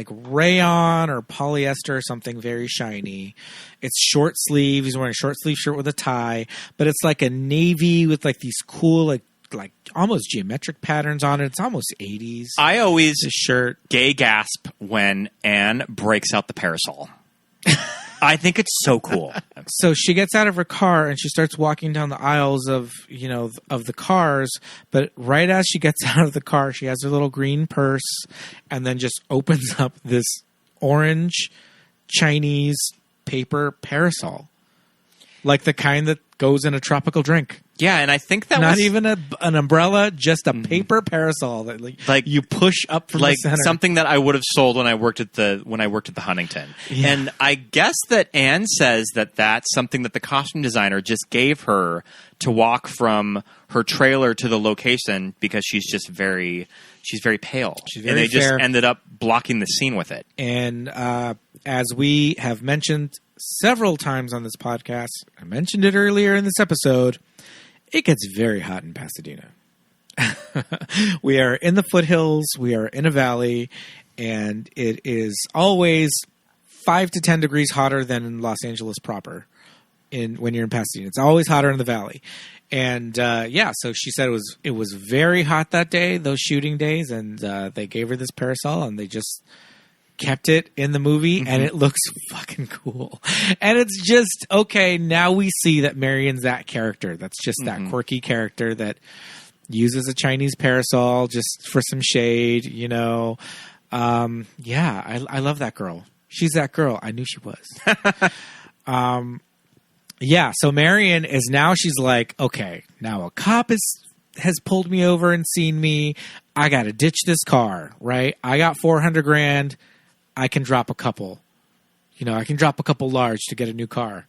rayon or polyester or something very shiny. It's short sleeve. He's wearing a short sleeve shirt with a tie, but it's like a navy with like these cool like almost geometric patterns on it. It's almost 80s. I always shirt gay gasp when Anne breaks out the parasol. I think it's so cool. So she gets out of her car and she starts walking down the aisles of the cars. But right as she gets out of the car, she has her little green purse and then just opens up this orange Chinese paper parasol, like the kind that goes in a tropical drink. Yeah, and I think that not was even an umbrella, just a paper parasol that like you push up from the center. Something that I would have sold when I worked at the Huntington. Yeah. And I guess that Anne says that that's something that the costume designer just gave her to walk from her trailer to the location because she's very pale. She's very and they fair. Just ended up blocking the scene with it. And as we have mentioned several times on this podcast, I mentioned it earlier in this episode, it gets very hot in Pasadena. We are in the foothills. We are in a valley. And it is always 5 to 10 degrees hotter than in Los Angeles proper when you're in Pasadena. It's always hotter in the valley. And, so she said it was very hot that day, those shooting days. And they gave her this parasol and they just kept it in the movie, and it looks fucking cool. And it's just, okay, now we see that Marion's that character. That's just that quirky character that uses a Chinese parasol just for some shade, I love that girl. She's that girl. I knew she was. So Marion is now, she's like, okay, now a cop has pulled me over and seen me. I got to ditch this car, right? I got $400,000. I can drop a couple. I can drop a couple large to get a new car,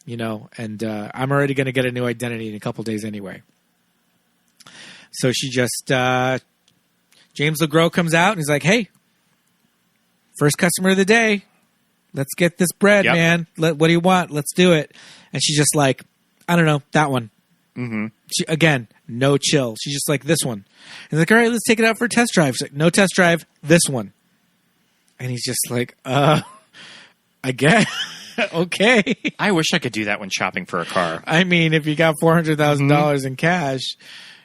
and I'm already going to get a new identity in a couple days anyway. So she just, James LeGros comes out and he's like, hey, first customer of the day. Let's get this bread, man. What do you want? Let's do it. And she's just like, I don't know, that one. She, again, no chill. She's just like, this one. And he's like, all right, let's take it out for a test drive. She's like, no test drive, this one. And he's just like, I guess. Okay. I wish I could do that when shopping for a car. I mean, if you got $400,000 in cash,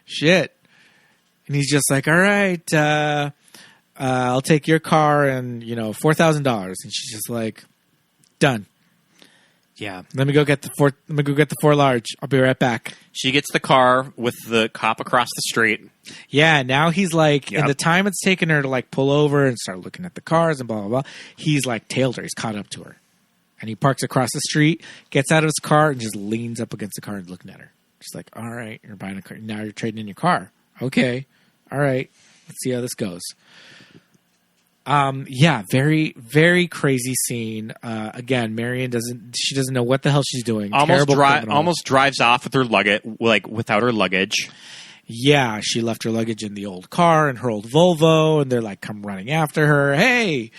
shit. And he's just like, all right, I'll take your car and, $4,000. And she's just like, done. Yeah. Let me go get the 4 large. I'll be right back. She gets the car with the cop across the street. Yeah, now he's like, in the time it's taken her to like pull over and start looking at the cars and blah, blah, blah, he's like tailed her. He's caught up to her. And he parks across the street, gets out of his car, and just leans up against the car and looking at her. Just like, all right, you're buying a car. Now you're trading in your car. Okay. All right. Let's see how this goes. Yeah, very, very crazy scene. Again, Marion doesn't know what the hell she's doing. Almost drives off with her luggage, like without her luggage. Yeah, she left her luggage in the old car and her old Volvo, and they're like, come running after her. Hey,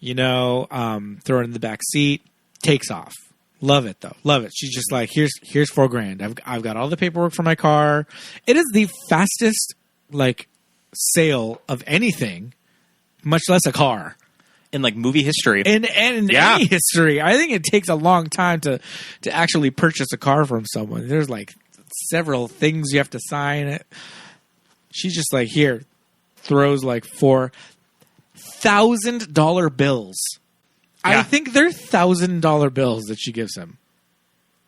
throw it in the back seat. Takes off. Love it though. Love it. She's just like, here's $4,000. I've got all the paperwork for my car. It is the fastest sale of anything, much less a car, in movie history. In any history. I think it takes a long time to actually purchase a car from someone. There's several things you have to sign. She's just here, throws $4,000 bills. Yeah. I think they're $1,000 bills that she gives him.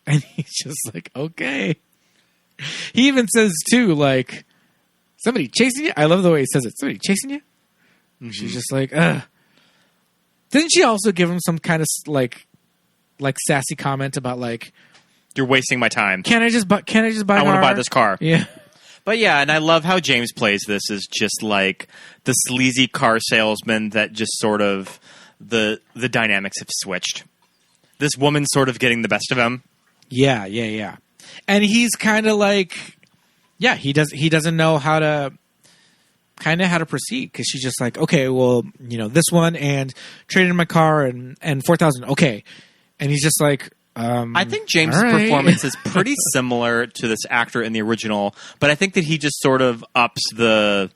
And he's just okay. He even says too, somebody chasing you? I love the way he says it. Somebody chasing you? Mm-hmm. She's just ugh. Didn't she also give him some kind of sassy comment about you're wasting my time. Can I just buy I want to buy this car. Yeah. But yeah, and I love how James plays this as just the sleazy car salesman that just sort of the dynamics have switched. This woman's sort of getting the best of him. Yeah. And he's kind of he doesn't know how to proceed, because she's just okay, well, this one and trade in my car and $4,000. Okay. And he's just I think James' performance is pretty similar to this actor in the original, but I think that he just sort of ups the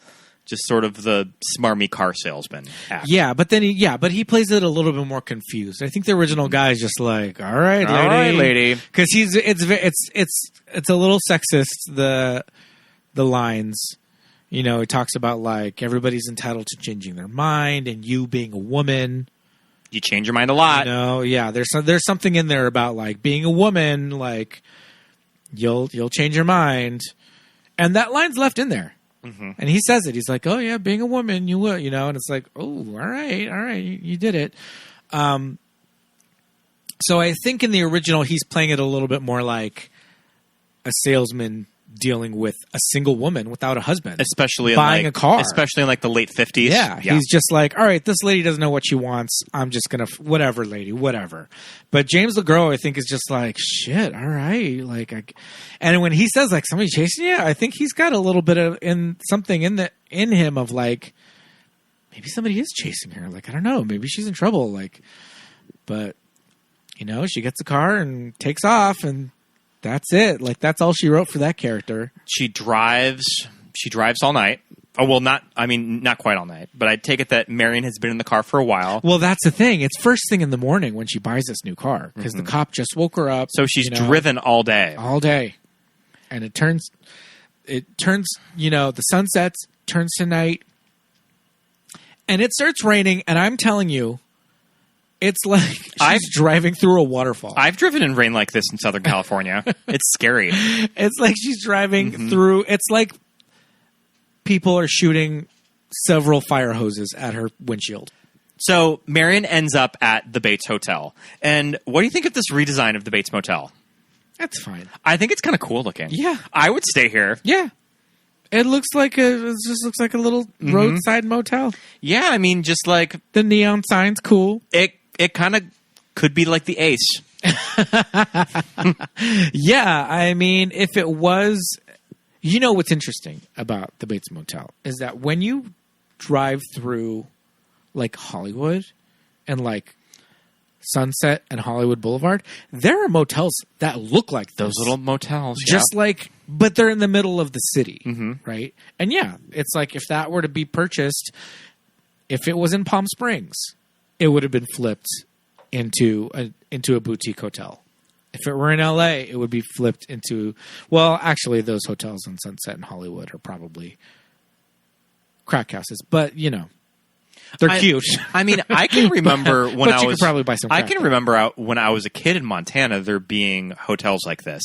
smarmy car salesman act. Yeah, but then he plays it a little bit more confused. I think the original guy is just all right, lady, because it's a little sexist, the lines. He talks about everybody's entitled to changing their mind, and you being a woman, you change your mind a lot. Yeah. There's something in there about being a woman, you'll change your mind, and that line's left in there. Mm-hmm. And he says it. He's like, "Oh yeah, being a woman, you will," and it's "Oh, all right, you did it." So I think in the original, he's playing it a little bit more like a salesman dealing with a single woman without a husband, especially buying a car, especially in the late 50s. Yeah, he's just all right, this lady doesn't know what she wants. I'm just gonna whatever, lady, whatever. But James LeGros, I think, is just shit. All right, and when he says somebody chasing you, I think he's got a little bit of something in him of maybe somebody is chasing her. I don't know, maybe she's in trouble. But she gets the car and takes off, and that's it. That's all she wrote for that character. She drives all night. Oh, well, not quite all night, but I take it that Marion has been in the car for a while. Well, that's the thing. It's first thing in the morning when she buys this new car, because the cop just woke her up. So she's driven all day. All day. And it turns, the sun sets, turns to night, and it starts raining, and I'm telling you, it's she's driving through a waterfall. I've driven in rain like this in Southern California. It's scary. It's she's driving through. It's people are shooting several fire hoses at her windshield. So Marion ends up at the Bates Hotel. And what do you think of this redesign of the Bates Motel? That's fine. I think it's kind of cool looking. Yeah. I would stay here. Yeah. It just looks like a little roadside motel. Yeah, just the neon sign's cool. It kind of could be like the Ace. Yeah, if it was... what's interesting about the Bates Motel is that when you drive through, Hollywood and, Sunset and Hollywood Boulevard, there are motels that look like those little motels. Just but they're in the middle of the city, right? And yeah, it's if that were to be purchased, if it was in Palm Springs, it would have been flipped into a boutique hotel. If it were in LA, it would be flipped into... Well, actually, those hotels in Sunset and Hollywood are probably crack houses. But, they're cute. I can remember when you could probably buy some crack. I can remember when I was a kid in Montana, there being hotels like this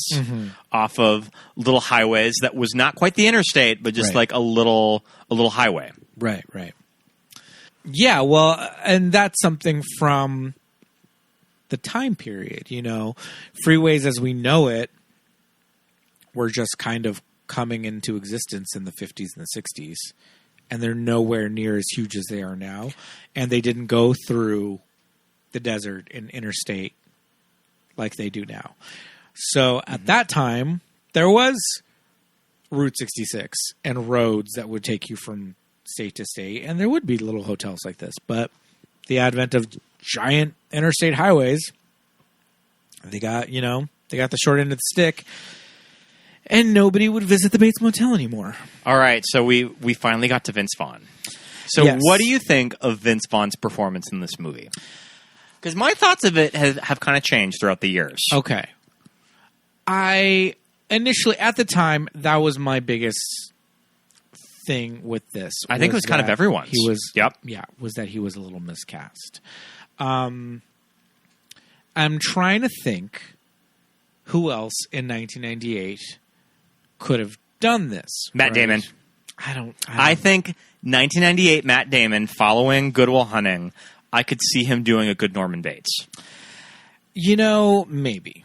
off of little highways that was not quite the interstate, but just a little highway. Right. Yeah, well, and that's something from the time period. You know, freeways as we know it were just kind of coming into existence in the 50s and the 60s, and they're nowhere near as huge as they are now, and they didn't go through the desert and interstate like they do now. So at that time, there was Route 66 and roads that would take you from state to state, and there would be little hotels like this. But the advent of giant interstate highways, they got the short end of the stick, and nobody would visit the Bates Motel anymore. All right, so we finally got to Vince Vaughn. So Yes. what do you think of Vince Vaughn's performance in this movie? Because my thoughts of it have kind of changed throughout the years. Okay. I initially, at the time, that was my biggest thing with this. I think it was kind of that everyone's. He was, Yep. Yeah, was that he was a little miscast. I'm trying to think who else in 1998 could have done this. Matt right? Damon. I think 1998 Matt Damon, following Good Will Hunting, I could see him doing a good Norman Bates. Maybe.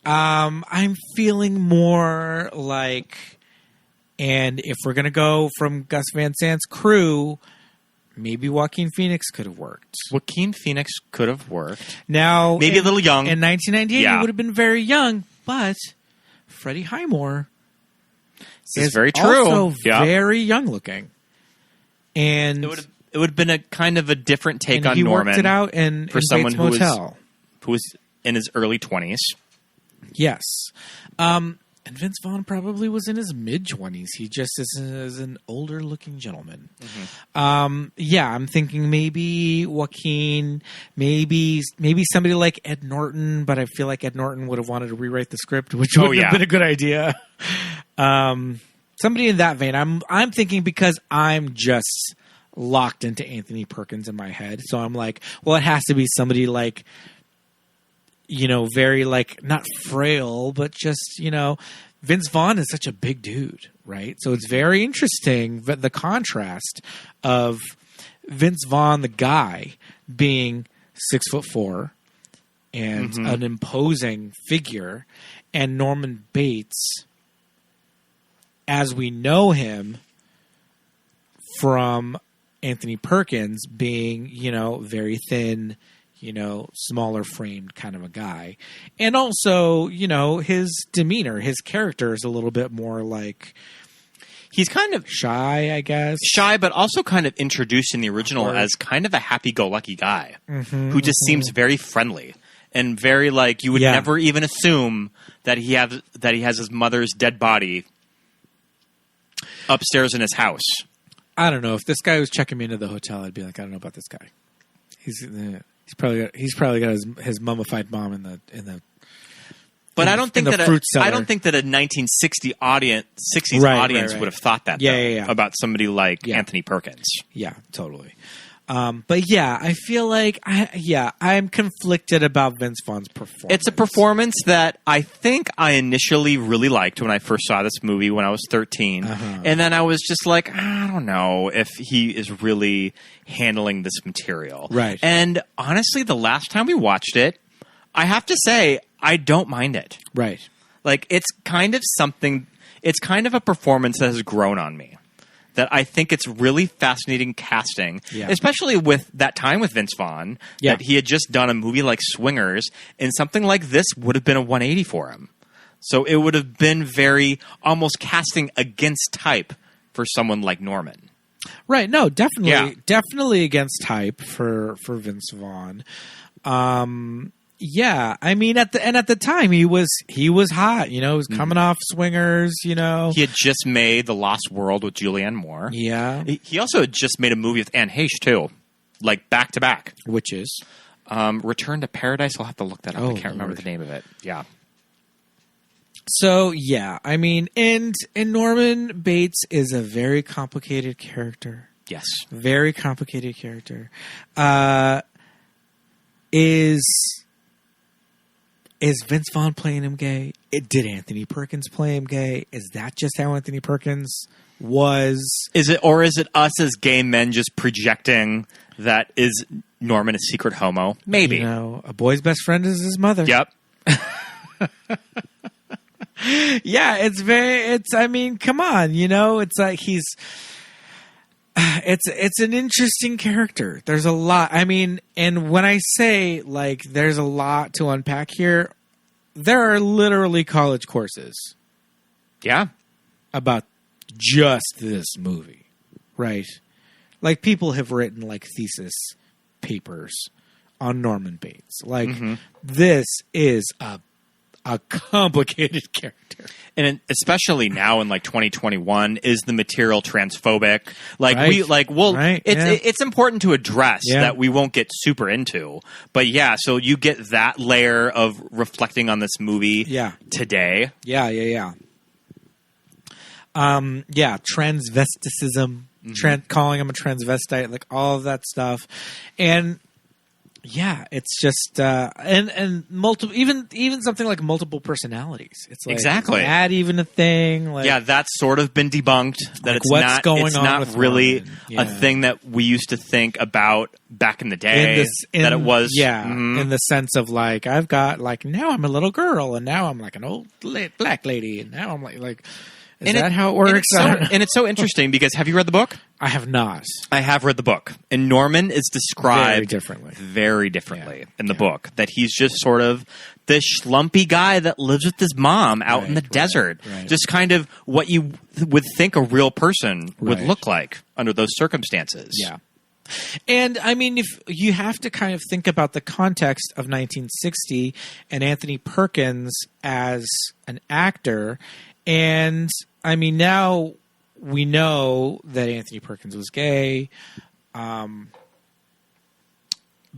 I'm feeling more like, and if we're going to go from Gus Van Sant's crew, maybe Joaquin Phoenix could have worked. Joaquin Phoenix could have worked. Now, Maybe a little young. In 1998, Yeah. he would have been very young, but Freddie Highmore This is very true. also Yeah. very young looking. And It would have been a kind of a different take and on he Norman worked it out in someone Bates Motel. who was in his early 20s. Yes. And Vince Vaughn probably was in his mid-20s. He just is an older-looking gentleman. Yeah, I'm thinking maybe Joaquin, maybe somebody like Ed Norton, but I feel like Ed Norton would have wanted to rewrite the script, which would have been a good idea. Somebody in that vein. I'm thinking because I'm just locked into Anthony Perkins in my head. So I'm like, well, it has to be somebody like, very like not frail, but just, Vince Vaughn is such a big dude, right? So it's very interesting that the contrast of Vince Vaughn, the guy, being 6'4" and an imposing figure, and Norman Bates, as we know him from Anthony Perkins, being, very thin, smaller framed kind of a guy. And also, his demeanor, his character is a little bit more like, He's kind of shy, I guess. shy, but also kind of introduced in the original as kind of a happy-go-lucky guy who just seems very friendly and very like you would never even assume that he has his mother's dead body upstairs in his house. I don't know. If this guy was checking me into the hotel, I'd be like, I don't know about this guy. He's probably got his mummified mom in the. But I don't think that fruit cellar. I don't think that a 1960 audience Right. would have thought that Yeah. about somebody like Anthony Perkins. Yeah, totally. But yeah, I feel like I'm conflicted about Vince Vaughn's performance. It's a performance that I think I initially really liked when I first saw this movie when I was 13. And then I was just like, I don't know if he is really handling this material. Right. And honestly, the last time we watched it, I have to say, I don't mind it. Right. Like, it's kind of a performance that has grown on me. That I think it's really fascinating casting, especially with that time with Vince Vaughn, that he had just done a movie like Swingers, and something like this would have been a 180 for him. So it would have been very almost casting against type for someone like Norman. Right. No, definitely against type for Vince Vaughn. Yeah, I mean, at the time he was hot. He was coming off Swingers. He had just made The Lost World with Julianne Moore. Yeah, he also had just made a movie with Anne Heche too, like back to back. Which is Return to Paradise. I'll have to look that up. I can't remember the name of it. Yeah. So yeah, I mean, and Norman Bates is a very complicated character. Yes, very complicated character. Is Vince Vaughn playing him gay? Did Anthony Perkins play him gay? Is that just how Anthony Perkins was? Is it us as gay men just projecting that is Norman a secret homo? Maybe. You know, a boy's best friend is his mother. Yep. Yeah, I mean, come on, you know, it's like it's an interesting character. There's a lot. I mean, and when I say like there's a lot to unpack here, there are literally college courses. Yeah. About just this movie, right? Like people have written like thesis papers on Norman Bates. Like this is a complicated character. And especially now in like 2021, is the material transphobic? Like Right. it's important to address that we won't get super into. But yeah, so you get that layer of reflecting on this movie today. Yeah. Transvesticism, calling him a transvestite, like all of that stuff. And yeah, it's just and multiple, even something like multiple personalities. It's like, exactly, is that even a thing? Like, yeah, that's sort of been debunked. That like it's not really a thing that we used to think about back in the day. That it was, in the sense of like I've got like now I'm a little girl and now I'm like an old black lady and now I'm like. Is that how it works? And it's so interesting because have you read the book? I have not. I have read the book. And Norman is described very differently in the book. That he's just sort of this schlumpy guy that lives with his mom out in the desert. Right. Just kind of what you would think a real person would look like under those circumstances. Yeah. And I mean, if you have to kind of think about the context of 1960 and Anthony Perkins as an actor. And I mean, now we know that Anthony Perkins was gay. But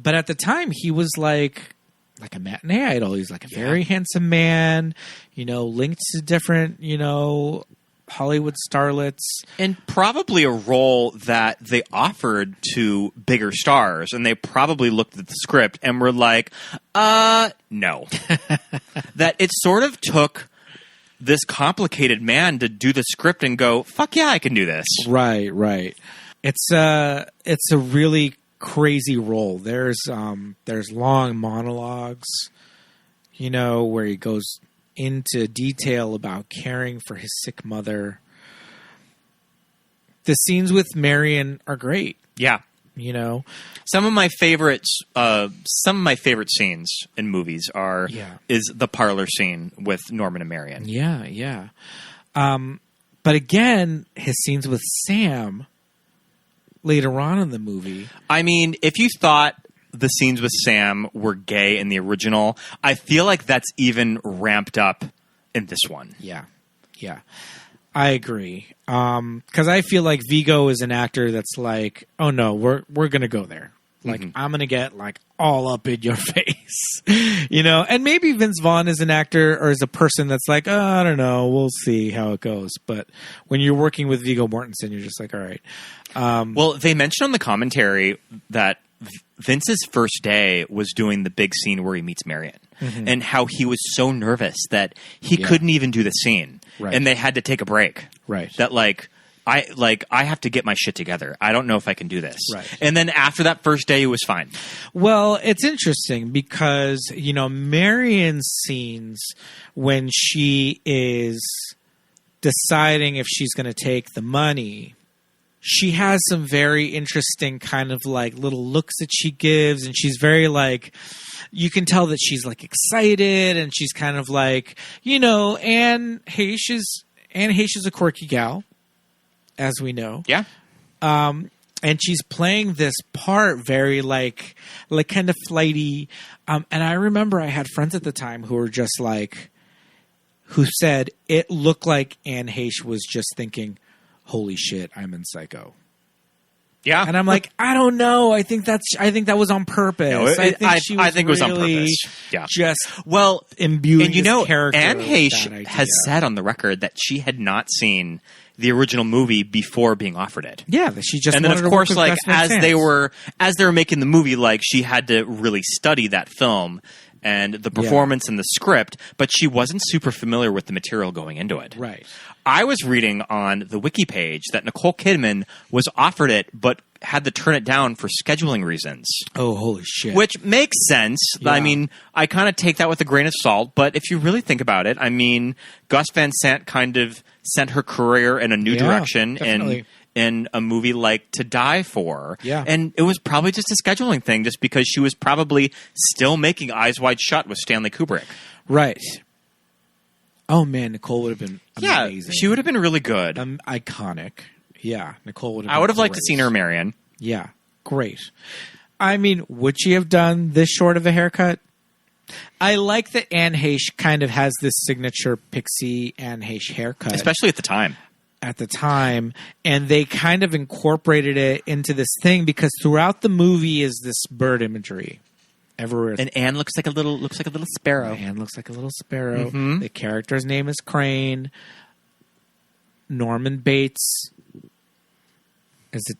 at the time, he was like a matinee idol. He's like a very handsome man, you know, linked to different, you know, Hollywood starlets. And probably a role that they offered to bigger stars. And they probably looked at the script and were like, no. That it sort of took this complicated man to do the script and go, fuck yeah, I can do this. Right. It's a really crazy role. There's long monologues, you know, where he goes into detail about caring for his sick mother. The scenes with Marion are great. Yeah. You know, some of my favorite scenes in movies is the parlor scene with Norman and Marion. Yeah. But again, his scenes with Sam later on in the movie. I mean, if you thought the scenes with Sam were gay in the original, I feel like that's even ramped up in this one. Yeah. I agree. Because I feel like Viggo is an actor that's like, oh no, we're gonna go there. Like I'm gonna get like all up in your face, you know. And maybe Vince Vaughn is an actor or is a person that's like, oh, I don't know, we'll see how it goes. But when you're working with Viggo Mortensen, you're just like, all right. Well, they mentioned on the commentary that Vince's first day was doing the big scene where he meets Marion, and how he was so nervous that he couldn't even do the scene, and they had to take a break. Right. That I have to get my shit together. I don't know if I can do this. Right. And then after that first day, it was fine. Well, it's interesting because, you know, Marion's scenes when she is deciding if she's going to take the money, she has some very interesting kind of like little looks that she gives. And she's very like, you can tell that she's like excited and she's kind of like, you know, Anne Heche is a quirky gal, as we know. Yeah. And she's playing this part very like kind of flighty. And I remember I had friends at the time who were just like, who said it looked like Anne Heche was just thinking, holy shit, I'm in Psycho. Yeah. And I'm like, I don't know. I think that was on purpose. No, I think it was on purpose. Yeah. Just and imbuing you know, this character. Anne Heche has said on the record that she had not seen the original movie before being offered it. Yeah, she just and then wanted of course, to work with like Gus Van as they were making the movie, like she had to really study that film and the performance and the script, but she wasn't super familiar with the material going into it. Right. I was reading on the wiki page that Nicole Kidman was offered it, but had to turn it down for scheduling reasons. Oh, holy shit. Which makes sense. Yeah. I mean, I kind of take that with a grain of salt, but if you really think about it, I mean, Gus Van Sant kind of sent her career in a new direction in a movie like To Die For. Yeah. And it was probably just a scheduling thing, just because she was probably still making Eyes Wide Shut with Stanley Kubrick. Right. Oh, man, Nicole would have been amazing. Yeah, she would have been really good. Iconic. Yeah, Nicole would have I would have liked to seen her Marion. Yeah, great. I mean, would she have done this short of a haircut? I like that Anne Heche kind of has this signature pixie Anne Heche haircut. Especially at the time. And they kind of incorporated it into this thing because throughout the movie is this bird imagery everywhere. And Anne looks like a little sparrow. Anne looks like a little sparrow. Mm-hmm. The character's name is Crane. Norman Bates is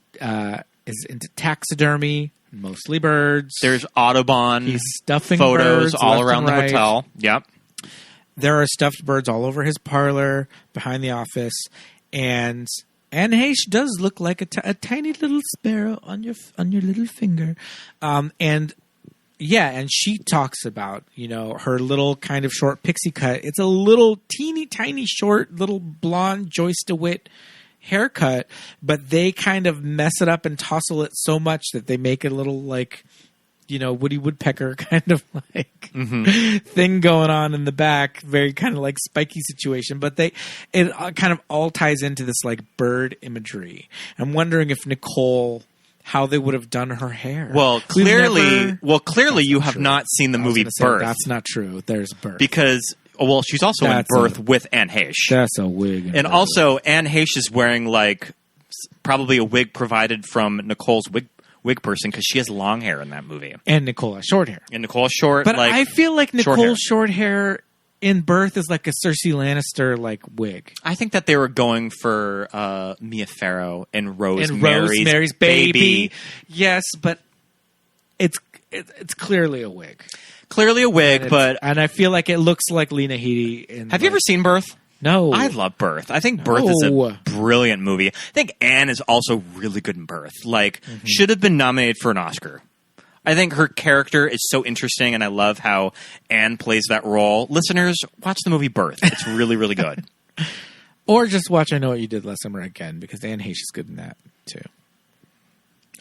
into taxidermy, mostly birds. There's Audubon. He's stuffing photos birds all left around and the right. hotel. Yep. There are stuffed birds all over his parlor, behind the office, and Anne Heche does look like a tiny little sparrow on your little finger, and she talks about her little kind of short pixie cut. It's a little teeny tiny short little blonde Joyce DeWitt haircut, but they kind of mess it up and tousle it so much that they make it a little like Woody Woodpecker kind of like thing going on in the back, very kind of like spiky situation, but it kind of all ties into this like bird imagery. I'm wondering if Nicole, how they would have done her hair. Well, clearly you have not seen the movie Birth. That's not true. There's Birth. Because she's also in Birth with Anne Heche. That's a wig. And also Anne Heche is wearing like probably a wig provided from Nicole's wig person, because she has long hair in that movie. And Nicole has short hair. And Nicole has short. But I feel like Nicole's short hair in Birth is like a Cersei Lannister like wig. I think that they were going for Mia Farrow and Rosemary's Baby. Yes, but it's clearly a wig. Clearly a wig, and I feel like it looks like Lena Headey. Have you ever seen Birth? No. I love Birth. I think Birth is a brilliant movie. I think Anne is also really good in Birth. Should have been nominated for an Oscar. I think her character is so interesting, and I love how Anne plays that role. Listeners, watch the movie Birth. It's really, really good. Or just watch I Know What You Did Last Summer again, because Anne Heche is good in that, too.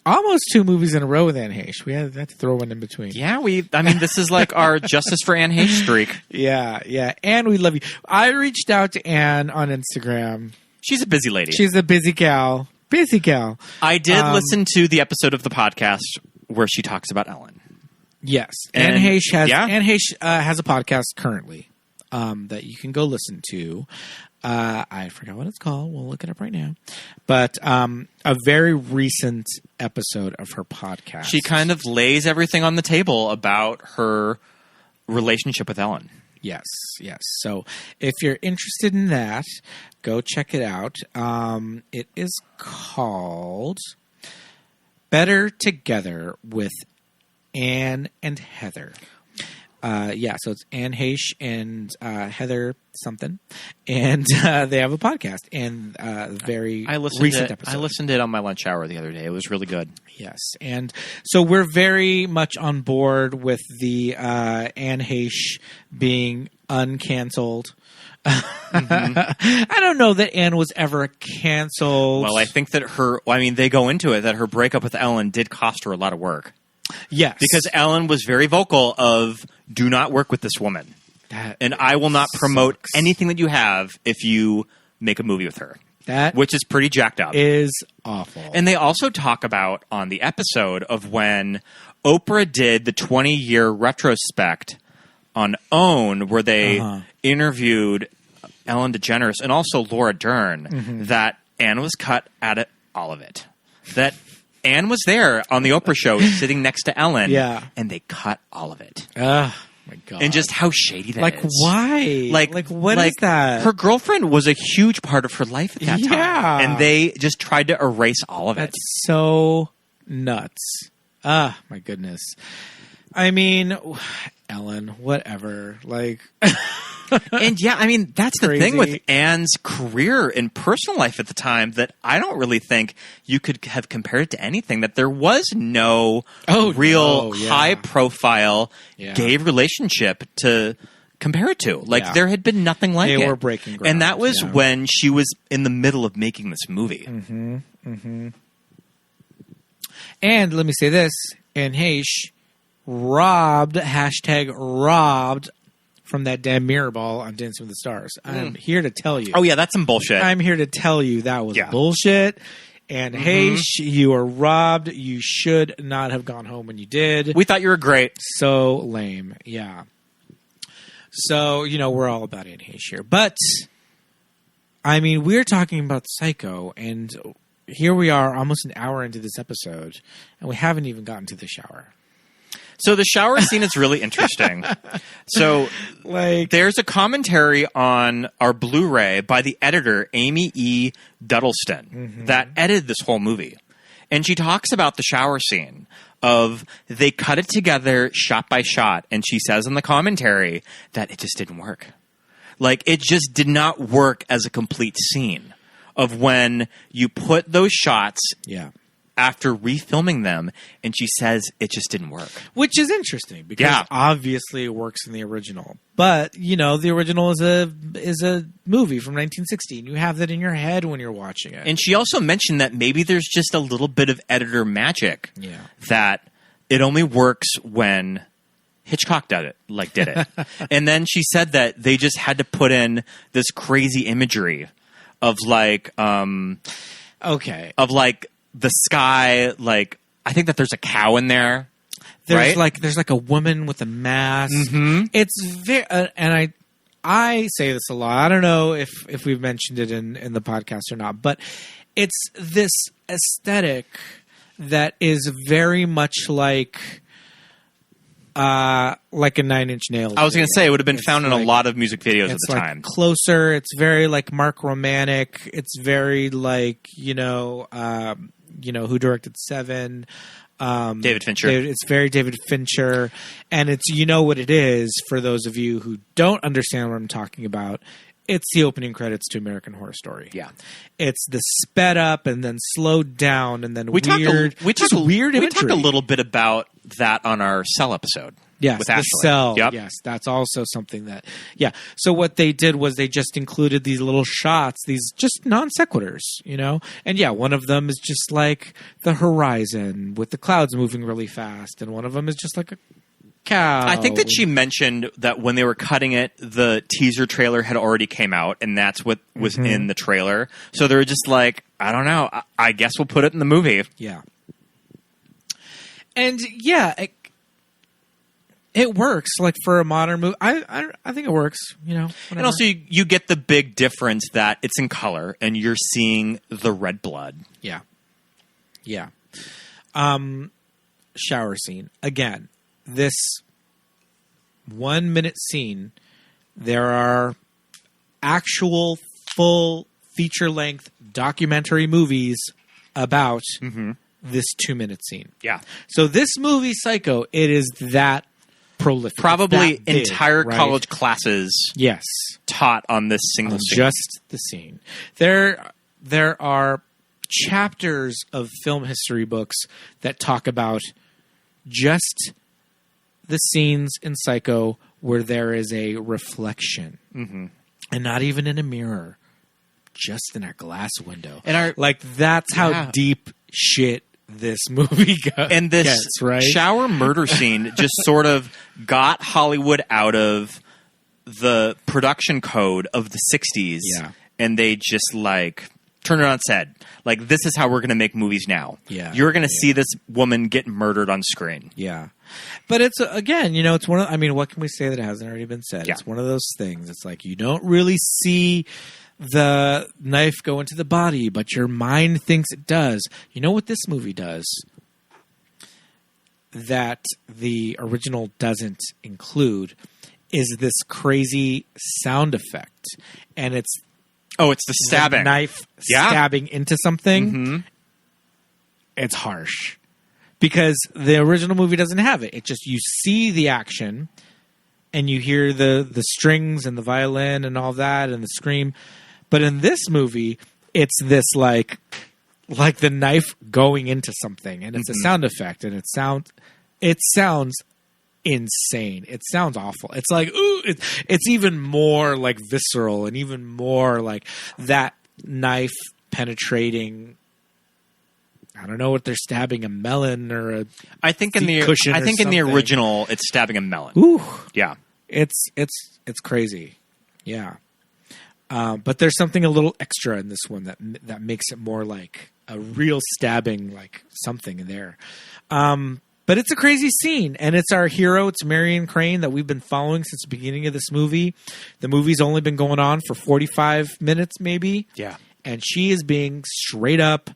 Almost 2 movies in a row with Anne Heche. We had to throw one in between. Yeah, this is like our Justice for Anne Heche streak. Yeah. Anne, we love you. I reached out to Anne on Instagram. She's a busy lady. She's a busy gal. I did listen to the episode of the podcast where she talks about Ellen. Yes. Anne Heche has a podcast currently that you can go listen to. I forgot what it's called. We'll look it up right now. But a very recent episode of her podcast. She kind of lays everything on the table about her relationship with Ellen. Yes. So if you're interested in that, go check it out. It is called Better Together with Anne and Heather. So it's Anne Heche and Heather something, and they have a podcast and very recent episode. I listened to it on my lunch hour the other day. It was really good. Yes, and so we're very much on board with the Anne Heche being uncanceled. I don't know that Anne was ever canceled. Well, I think that they go into it that her breakup with Ellen did cost her a lot of work. Yes. Because Ellen was very vocal of, do not work with this woman. And I will not promote anything that you have if you make a movie with her. Which is pretty jacked up. Is awful. And they also talk about on the episode of when Oprah did the 20-year retrospect on OWN, where they interviewed Ellen DeGeneres and also Laura Dern, that Anne was cut out of all of it. That Anne was there on the Oprah show sitting next to Ellen, and they cut all of it. Oh, my God. And just how shady that is. Why? What is that? Her girlfriend was a huge part of her life at that time. And they just tried to erase all of it. That's so nuts. My goodness. I mean, Ellen, whatever. And yeah, I mean, that's the Crazy. thing with Anne's career and personal life at the time that I don't really think you could have compared it to anything. That there was no high profile gay relationship to compare it to. Like there had been nothing like it. They were breaking ground. And that was when she was in the middle of making this movie. Mm-hmm. Mm-hmm. And let me say this, and Heche robbed from that damn mirror ball on Dancing with the Stars. I'm here to tell you. Oh, yeah, that's some bullshit. I'm here to tell you that was bullshit. And Heche, you are robbed. You should not have gone home when you did. We thought you were great. So lame. Yeah. So, we're all about Anne Heche here. But, I mean, we're talking about Psycho, and here we are almost an hour into this episode, and we haven't even gotten to the shower. So the shower scene is really interesting. So there's a commentary on our Blu-ray by the editor, Amy E. Duddleston, that edited this whole movie. And she talks about the shower scene of they cut it together shot by shot. And she says in the commentary that it just didn't work. Like, it just did not work as a complete scene of when you put those shots after refilming them, and she says it just didn't work. Which is interesting, because obviously it works in the original. But, the original is a movie from 1960, and you have that in your head when you're watching it. And she also mentioned that maybe there's just a little bit of editor magic that it only works when Hitchcock did it. And then she said that they just had to put in this crazy imagery of the sky, I think that there's a cow in there. There's right? there's a woman with a mask. Mm-hmm. It's very, and I say this a lot. I don't know if we've mentioned it in the podcast or not, but it's this aesthetic that is very much like a 9 Inch Nails. I was going to say it would have been found in a lot of music videos at the time. Closer. It's very Mark Romanek. It's very who directed Seven. David Fincher. It's very David Fincher. And it's, what it is, for those of you who don't understand what I'm talking about, it's the opening credits to American Horror Story. Yeah. It's the sped up and then slowed down and then weird imagery. We talked a little bit about that on our Cell episode. Yes, with the Ashley. Cell. Yep. Yes, that's also something that. Yeah. So what they did was they just included these little shots, these just non sequiturs, And one of them is just the horizon with the clouds moving really fast, and one of them is just a cow. I think that she mentioned that when they were cutting it, the teaser trailer had already came out, and that's what was in the trailer. So they were just I don't know. I guess we'll put it in the movie. Yeah. And it works for a modern movie. I think it works, whatever. And also you get the big difference that it's in color and you're seeing the red blood. Yeah. Yeah. Shower scene. Again, this 1 minute scene, there are actual full feature length documentary movies about this 2 minute scene. Yeah. So this movie, Psycho, it is that prolific. Probably that big, entire right? college classes taught on this single scene. Just the scene. There are chapters of film history books that talk about just the scenes in Psycho where there is a reflection. Mm-hmm. And not even in a mirror. Just in a glass window. And that's how deep shit this movie goes. And this shower murder scene just sort of got Hollywood out of the production code of the 60s. Yeah. And they just turned it on its head. This is how we're going to make movies now. Yeah. You're going to see this woman get murdered on screen. Yeah. But it's, again, it's one of, what can we say that hasn't already been said? Yeah. It's one of those things. It's you don't really see the knife go into the body, but your mind thinks it does. You know what this movie does that the original doesn't include is this crazy sound effect. And it's the stabbing. The knife stabbing into something. Mm-hmm. It's harsh. Because the original movie doesn't have it. It just, you see the action and you hear the strings and the violin and all that and the scream. But in this movie, it's this like the knife going into something, and it's a sound effect, and it sounds insane. It sounds awful. It's like, ooh, it's even more like visceral and even more like that knife penetrating. I don't know what they're stabbing, a melon or a I think in the original it's stabbing a melon. Ooh. Yeah. It's crazy. Yeah. But there's something a little extra in this one that makes it more like a real stabbing, like something in there. But it's a crazy scene, and it's our hero. It's Marion Crane that we've been following since the beginning of this movie. The movie's only been going on for 45 minutes, maybe. Yeah. And she is being straight up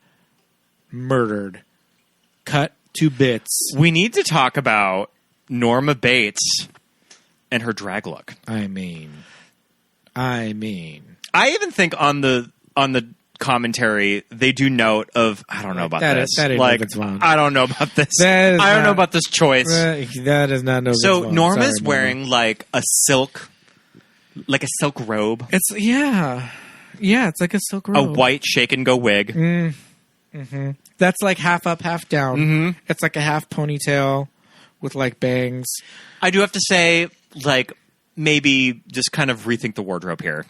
murdered, cut to bits. We need to talk about Norma Bates and her drag look. I mean, I even think on the commentary they do note of I don't know about this. That ain't like Vince Vaughn. I don't know about this. I don't know about this choice. That is not no. So Vince Vaughn. Norma's Sorry, wearing like a silk robe. It's it's like a silk robe. A white shake and go wig. Mm-hmm. That's like half up, half down. Mm-hmm. It's like a half ponytail with like bangs. I do have to say, like, maybe just kind of rethink the wardrobe here.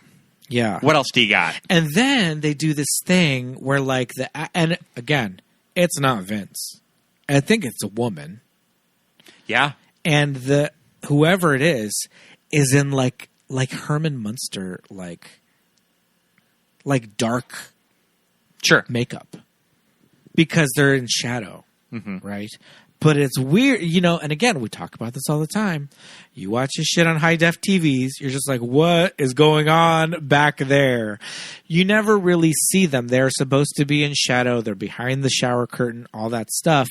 Yeah. What else do you got? And then they do this thing where like and again, it's not Vince. I think it's a woman. Yeah. And whoever it is in like Herman Munster, like dark makeup. Because they're in shadow, right? But it's weird, and again, we talk about this all the time. You watch this shit on high-def TVs, you're just like, what is going on back there? You never really see them. They're supposed to be in shadow. They're behind the shower curtain, all that stuff.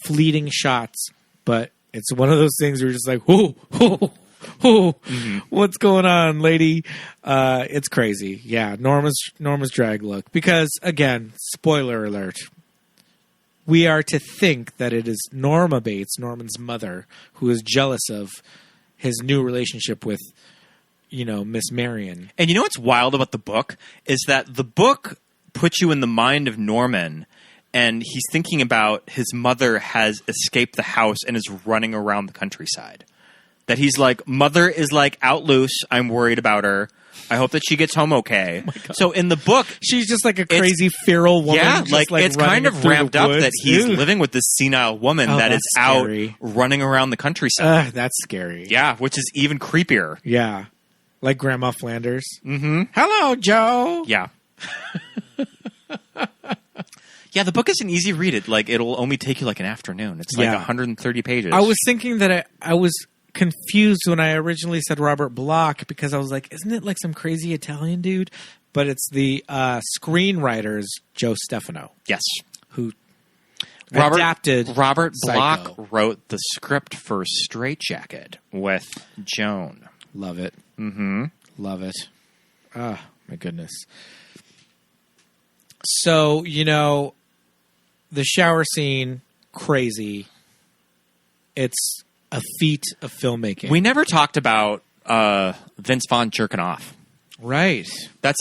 Fleeting shots. But it's one of those things where you're just like, what's going on, lady? It's crazy. Yeah, Norma's drag look. Because, again, spoiler alert, we are to think that it is Norma Bates, Norman's mother, who is jealous of his new relationship with, Miss Marion. And you know what's wild about the book is that the book puts you in the mind of Norman, and he's thinking about his mother has escaped the house and is running around the countryside. That he's like, mother is like out loose. I'm worried about her. I hope that she gets home okay. Oh so in the book, she's just like a crazy feral woman. Yeah, just like it's kind of ramped up that he's living with this senile woman that is scary. Out running around the countryside. That's scary. Yeah, which is even creepier. Yeah, like Grandma Flanders. Mm-hmm. Hello, Joe. Yeah. Yeah, the book is an easy read. It'll only take you like an afternoon. It's like 130 pages. I was thinking that I was confused when I originally said Robert Bloch because I was like, isn't it like some crazy Italian dude? But it's the screenwriter's Joe Stefano. Yes. Who adapted Robert Psycho. Bloch wrote the script for Straight Jacket with Joan. Love it. Mm-hmm. Love it. Oh, my goodness. So, the shower scene, crazy. It's a feat of filmmaking. We never talked about Vince Vaughn jerking off. Right. That's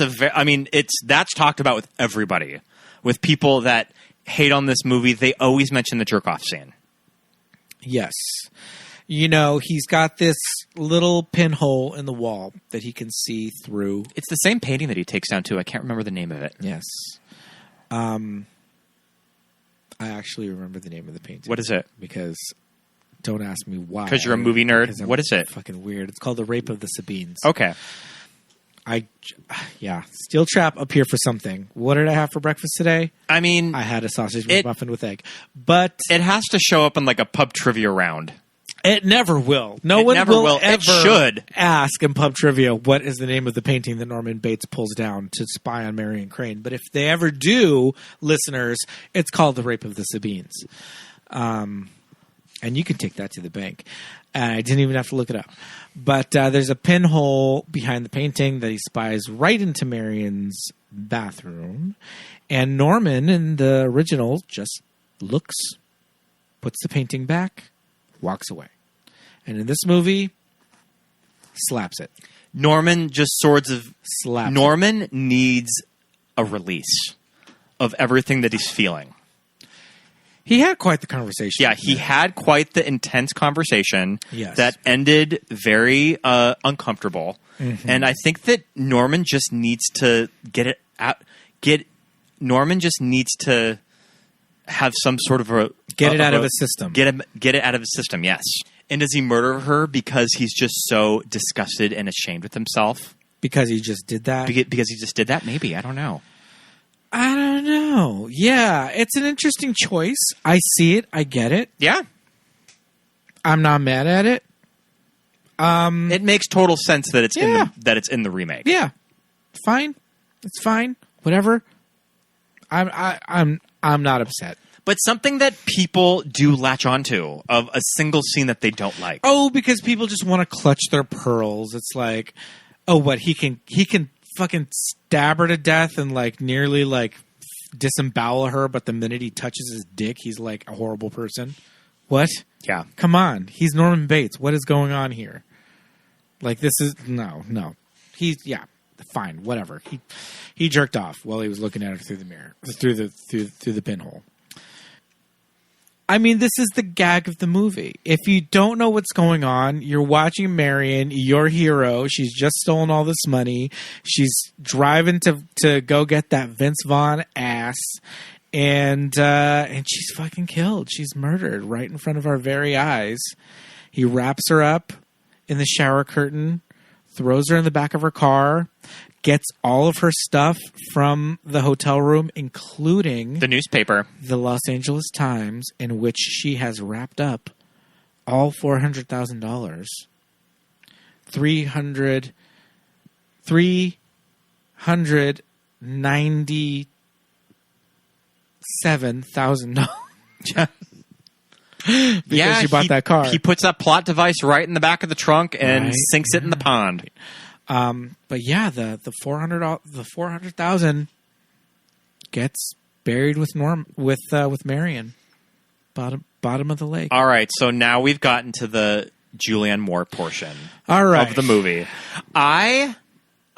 that's talked about with everybody. With people that hate on this movie, they always mention the jerk off scene. Yes. He's got this little pinhole in the wall that he can see through. It's the same painting that he takes down too. I can't remember the name of it. Yes. I actually remember the name of the painting. What is it? Because don't ask me why. Because you're a movie nerd. What is it? Fucking weird. It's called The Rape of the Sabines. Okay. Steel trap up here for something. What did I have for breakfast today? I mean, I had a sausage muffin with egg. But it has to show up in like a pub trivia round. It never will. No one will ever it should ask in pub trivia what is the name of the painting that Norman Bates pulls down to spy on Marion Crane. But if they ever do, listeners, it's called The Rape of the Sabines. And you can take that to the bank. I didn't even have to look it up. But there's a pinhole behind the painting that he spies right into Marion's bathroom. And Norman, in the original, just looks, puts the painting back, walks away. And in this movie, Slaps it. Norman just sorts of... Slaps Norman needs a release of everything that he's feeling. He had quite the conversation. Yeah, he had quite the intense conversation that ended very uncomfortable. Mm-hmm. And I think that Norman just needs to get it out. Norman just needs to have some sort of a... Get it out of his system. Get it out of his system, yes. And does he murder her because he's just so disgusted and ashamed with himself? Because he just did that? Because he just did that? Maybe. I don't know. I don't know. Yeah, it's an interesting choice. I see it. I get it. Yeah. I'm not mad at it. It makes total sense that it's in the remake. Yeah. Fine. It's fine. Whatever. I'm not upset. But something that people do latch onto of a single scene that they don't like. Oh, because people just want to clutch their pearls. It's like, oh, what he can fucking stab her to death and like nearly like disembowel her, but the minute he touches his dick, he's like a horrible person. What? Yeah. Come on. He's Norman Bates. What is going on here? Like this is no. He's fine, whatever. He jerked off while he was looking at her through the mirror, through the pinhole. I mean, this is the gag of the movie. If you don't know what's going on, you're watching Marion, your hero. She's just stolen all this money. She's driving to go get that Vince Vaughn ass, and she's fucking killed. She's murdered right in front of our very eyes. He wraps her up in the shower curtain, throws her in the back of her car, gets all of her stuff from the hotel room, including the newspaper, the Los Angeles Times, in which she has wrapped up all $400,000. $397,000. Because she bought that car. He puts that plot device right in the back of the trunk and sinks it in the pond. But yeah, the $400,000 gets buried with Marion, bottom of the lake. All right, so now we've gotten to the Julianne Moore portion of the movie. I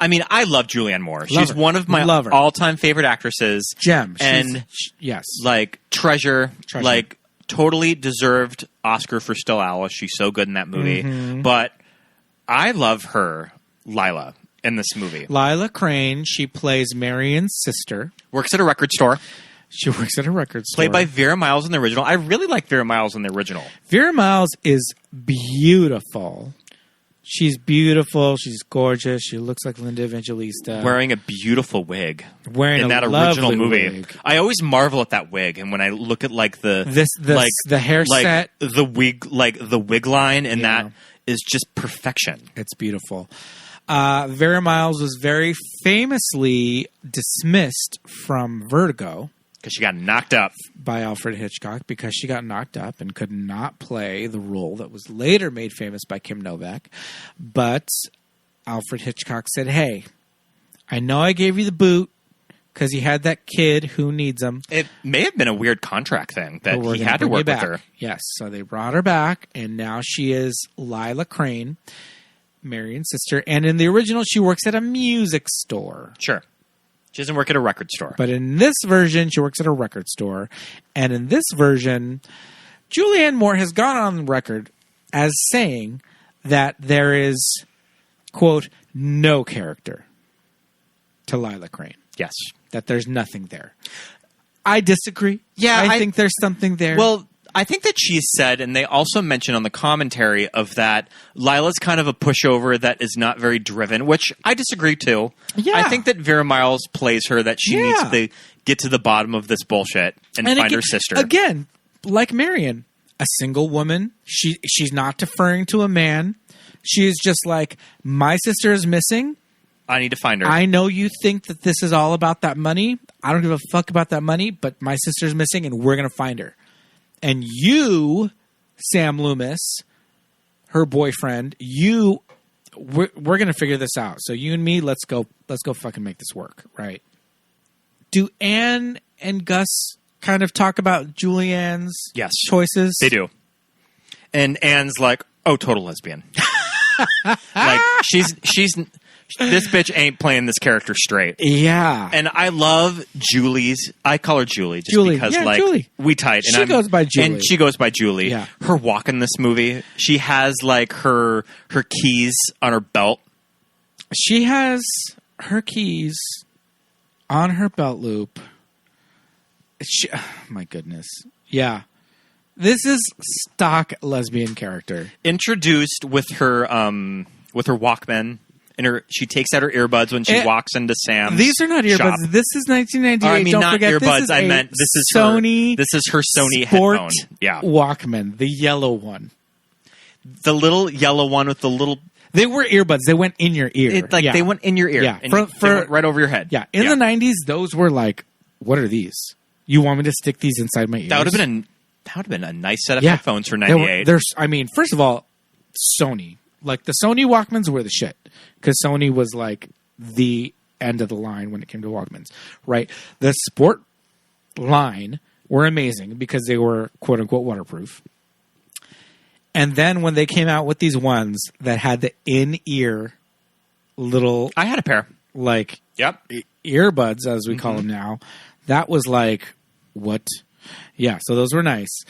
mean, I love Julianne Moore. She's one of my all-time favorite actresses. Gem. And yes, like treasure. Like totally deserved Oscar for Still Alice. She's so good in that movie. Mm-hmm. But I love her. Lila in this movie. Lila Crane. She plays Marion's sister. Works at a record store. She works at a record store. Played by Vera Miles in the original. I really like Vera Miles in the original. Vera Miles is beautiful. She's beautiful. She's gorgeous. She looks like Linda Evangelista. Wearing a beautiful wig. In that original movie. Wig. I always marvel at that wig, and when I look at like the hair set, the wig line, and that is just perfection. It's beautiful. Vera Miles was very famously dismissed from Vertigo. Because she got knocked up. By Alfred Hitchcock, because she got knocked up and could not play the role that was later made famous by Kim Novak. But Alfred Hitchcock said, hey, I know I gave you the boot because you had that kid who needs him. It may have been a weird contract thing that he had to work with her. Yes, so they brought her back, and now she is Lila Crane, Marion's sister. And in the original, she works at a music store. Sure. She doesn't work at a record store. But in this version, she works at a record store. And in this version, Julianne Moore has gone on record as saying that there is, quote, no character to Lila Crane. Yes. That there's nothing there. I disagree. Yeah. I think there's something there. Well, I think that she said, and they also mentioned on the commentary of that, Lila's kind of a pushover that is not very driven, which I disagree too. Yeah. I think that Vera Miles plays her that she needs to get to the bottom of this bullshit and find her sister. Again, like Marion, a single woman. She's not deferring to a man. She is just like, my sister is missing. I need to find her. I know you think that this is all about that money. I don't give a fuck about that money, but my sister's missing and we're going to find her. And you, Sam Loomis, her boyfriend, we're going to figure this out. So you and me, let's go fucking make this work, right? Do Anne and Gus kind of talk about Julianne's choices? They do. And Anne's like, oh, total lesbian. Like she's this bitch ain't playing this character straight. Yeah. And I love Julie's. I call her Julie just because like Julie. we tight. And She goes by Julie. And she goes by Julie. Yeah. Her walk in this movie, she has like her keys on her belt. She has her keys on her belt loop. My goodness. Yeah. This is stock lesbian character. Introduced with her Walkman. And she takes out her earbuds when she walks into Sam's. These are not earbuds. shop. This is 1998. I mean, Don't not forget, earbuds. This is I meant this is Sony. This is her Sony Sport headphone. Yeah, Walkman, the yellow one, the little yellow one with the little. They were earbuds. They went in your ear. They went in your ear. Yeah, and they went right over your head. Yeah, in the 90s, those were like, what are these? You want me to stick these inside my ears? That would have been a nice set of headphones for 98. I mean, first of all, Sony. Like, the Sony Walkmans were the shit. Because Sony was, like, the end of the line when it came to Walkmans, right? The Sport line were amazing because they were, quote-unquote, waterproof. And then when they came out with these ones that had the in-ear little... I had a pair. Like, earbuds, as we call them now, that was like, what? Yeah, so those were nice.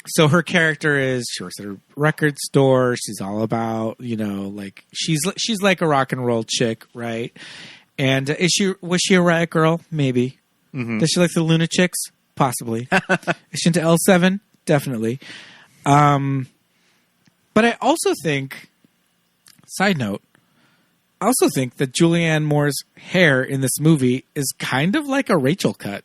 So her character is, she works at a record store. She's all about, like she's like a rock and roll chick, right? And was she a riot girl? Maybe. Mm-hmm. Does she like the Luna Chicks? Possibly. Is she into L7? Definitely. But I also think, side note, I also think that Julianne Moore's hair in this movie is kind of like a Rachel cut.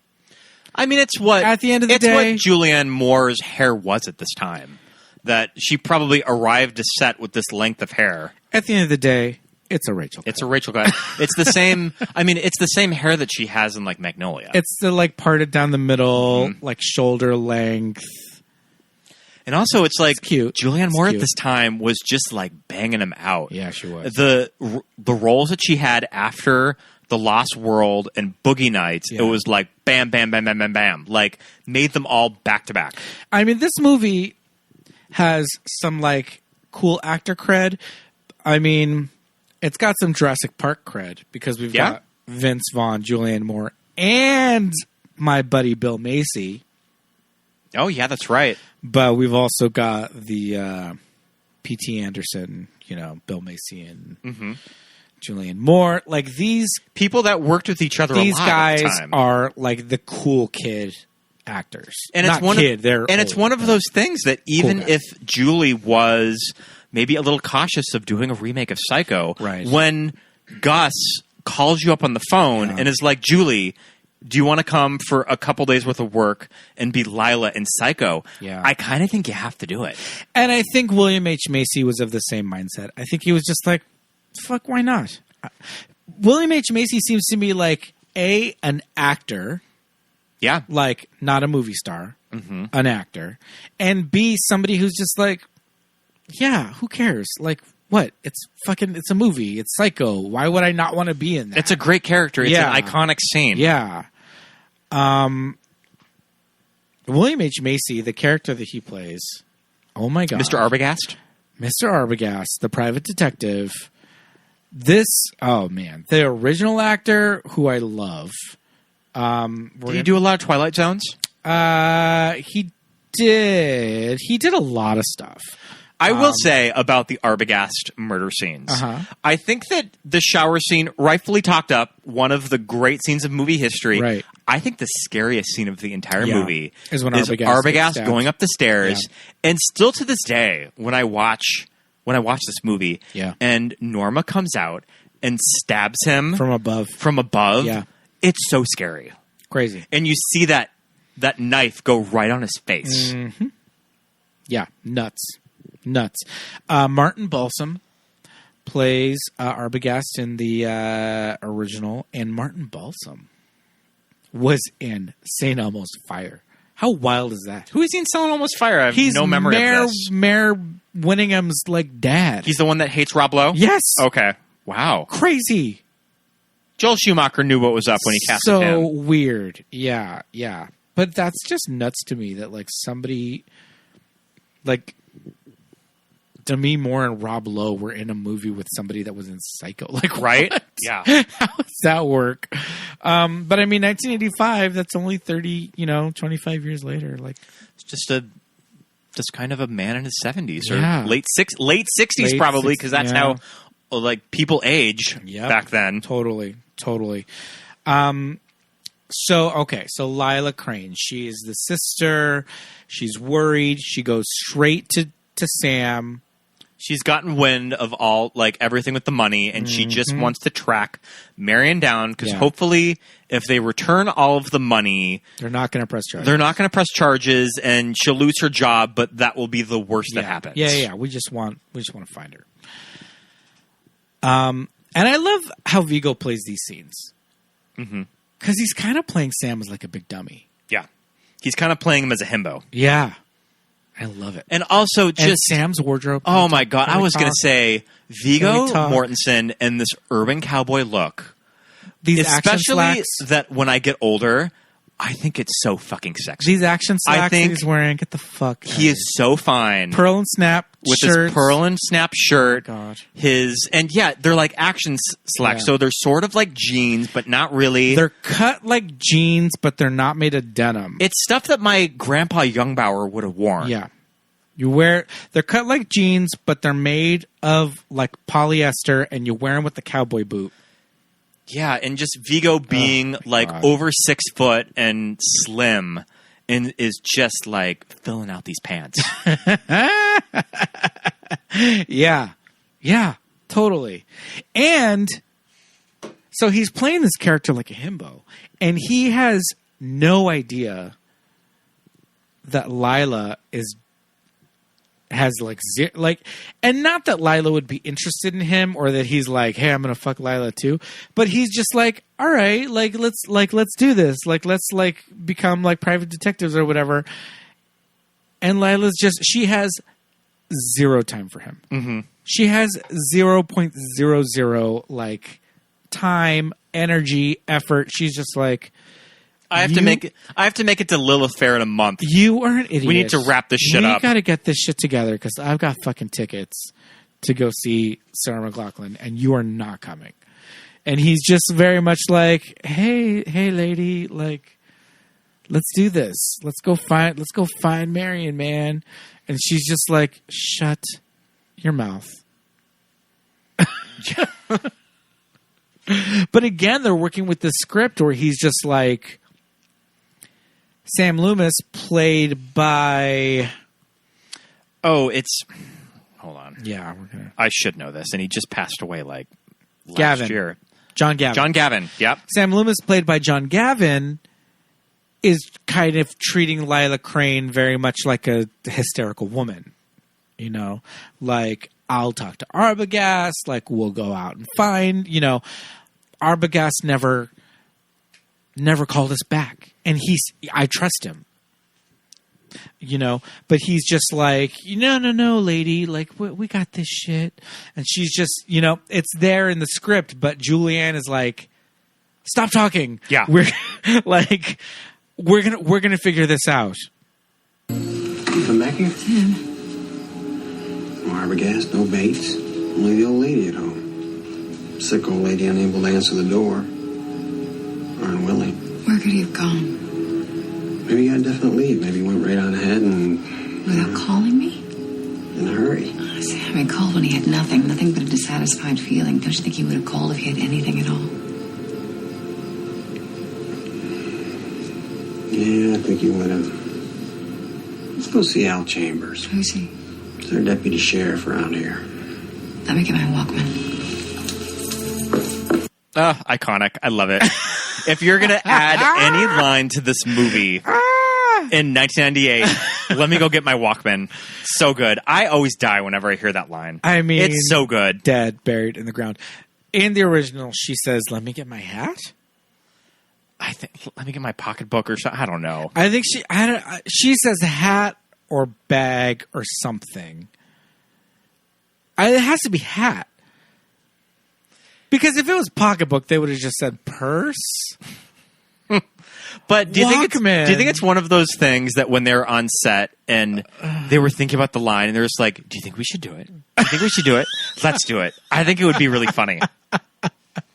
I mean, it's what at the end of the day, what Julianne Moore's hair was at this time. That she probably arrived to set with this length of hair. At the end of the day, it's a Rachel cut. It's a Rachel cut. It's the same. I mean, it's the same hair that she has in like Magnolia. It's the like parted down the middle, like shoulder length. And also, it's like cute. Julianne Moore at this time was just like banging them out. Yeah, she was. The roles that she had after The Lost World and Boogie Nights, it was like bam, bam, bam, bam, bam, bam. Like made them all back to back. I mean, this movie has some like cool actor cred. I mean, it's got some Jurassic Park cred because we've got Vince Vaughn, Julianne Moore, and my buddy Bill Macy. Oh yeah, that's right. But we've also got the P.T. Anderson, Bill Macy and Julianne Moore. Like these people that worked with each other. These a lot guys at the time. are like the cool kid actors, and not it's one kid. It's one of those things that even if Julie was maybe a little cautious of doing a remake of Psycho, right? When Gus calls you up on the phone and is like, Julie, do you want to come for a couple days worth of work and be Lila in Psycho? Yeah. I kind of think you have to do it. And I think William H. Macy was of the same mindset. I think he was just like, fuck, why not? William H. Macy seems to me like an actor. Yeah. Like not a movie star, an actor. And B, somebody who's just like, yeah, who cares? Like, what? It's a movie. It's Psycho. Why would I not want to be in that? It's a great character. It's an iconic scene. Yeah. William H. Macy, the character that he plays, oh my God. Mr. Arbogast? Mr. Arbogast, the private detective. This, oh man, the original actor who I love. Did he do a lot of Twilight Zones? He did. He did a lot of stuff. I will say about the Arbogast murder scenes. I think that the shower scene, rightfully talked up, one of the great scenes of movie history. Right. I think the scariest scene of the entire movie is when Arbogast going up the stairs. Yeah. And still to this day, when I watch this movie, and Norma comes out and stabs him from above, it's so scary, crazy, and you see that knife go right on his face. Yeah, nuts. Martin Balsam plays Arbogast in the original, and Martin Balsam was in St. Elmo's Fire. How wild is that? Who is he in St. Elmo's Fire? I have no memory of this. Mayor Winningham's like dad. He's the one that hates Rob Lowe? Yes. Okay. Wow. Crazy. Joel Schumacher knew what was up when he casted him. So weird. Yeah. But that's just nuts to me that like somebody like Demi Moore and Rob Lowe were in a movie with somebody that was in Psycho. Like, Right? what? Yeah. How does that work? But I mean, 1985, that's only 25 years later. Like, It's just kind of a man in his 70s or Yeah. late 60s probably, because that's yeah. how like people age Yep. back then. Totally. So Lila Crane, she is the sister. She's worried. She goes straight to Sam. She's gotten wind of all, like, everything with the money, and she just wants to track Marion down, because hopefully if they return all of the money, They're not going to press charges. they're not going to press charges, and she'll lose her job, but that will be the worst that happens. Yeah. We just want to find her. And I love how Viggo plays these scenes. Because he's kind of playing Sam as like a big dummy. Yeah. He's kind of playing him as a himbo. Yeah. I love it. And also just... And Sam's wardrobe. Oh my God. I was going to say, Viggo talk? Mortensen and this urban cowboy look. These action Especially slacks. that when I get older, I think it's so fucking sexy. These action slacks I think he's wearing. Get the fuck out He of is so fine. here. Pearl and snap with shirts. his pearl and snap shirt. God. They're like action slacks, Yeah. so they're sort of like jeans, but not really. They're cut like jeans, but they're not made of denim. It's stuff that my grandpa Youngbauer would have worn. Yeah. They're cut like jeans, but they're made of like polyester, and you wear them with the cowboy boot. Yeah, and just Viggo being like God. over 6 foot and slim and is just like filling out these pants. Yeah, totally. And so he's playing this character like a himbo, and he has no idea that Lila has and not that Lila would be interested in him, or that he's like, hey, I'm gonna fuck Lila too, but he's just like, all right, let's do this, let's become like private detectives or whatever. And Lila's she has zero time for him. Mm-hmm. She has 0.00 like time, energy, effort. She's just like, I have to make it to Lilith Fair in a month. you are an idiot. We need to wrap this shit up. We got to get this shit together, because I've got fucking tickets to go see Sarah McLachlan, and you are not coming. And he's just very much like, hey, lady, like, let's do this. Let's go find Marion, man. And she's just like, shut your mouth. But again, they're working with this script where he's just like, Sam Loomis, played by... Oh, it's... Hold on. Yeah, we're gonna... I should know this, and he just passed away like last Gavin. year. John Gavin. John Gavin, yep. Sam Loomis, played by John Gavin, is kind of treating Lila Crane very much like a hysterical woman. You know? Like, I'll talk to Arbogast, like, we'll go out and find, Arbogast never called us back. And I trust him, but he's just like, no, lady, like, we got this shit. And she's just, it's there in the script, but Julianne is like, stop talking. Yeah. We're like, we're going to figure this out. You come back here? Yeah. No Arbogast, no Bates, only the old lady at home. Sick old lady unable to answer the door. Or unwilling. Where could he have gone? Maybe he got a definite lead. Maybe he went right on ahead and... Without calling me? In a hurry. Sam had called when he had nothing but a dissatisfied feeling. Don't you think he would have called if he had anything at all? Yeah, I think he would have. Let's go see Al Chambers. Who's he? He's our deputy sheriff around here. Let me get my Walkman. Iconic. I love it. If you're going to add any line to this movie in 1998, let me go get my Walkman. So good. I always die whenever I hear that line. I mean, it's so good. Dead, buried in the ground. In the original, she says, let me get my hat. I think, let me get my pocketbook or something. I don't know. I think she says hat or bag or something. It has to be hat. Because if it was pocketbook, they would have just said purse. But do you think Walkman. it's one of those things that when they're on set and they were thinking about the line and they're just like, do you think we should do it? Do you think we should do it? Let's do it. I think it would be really funny.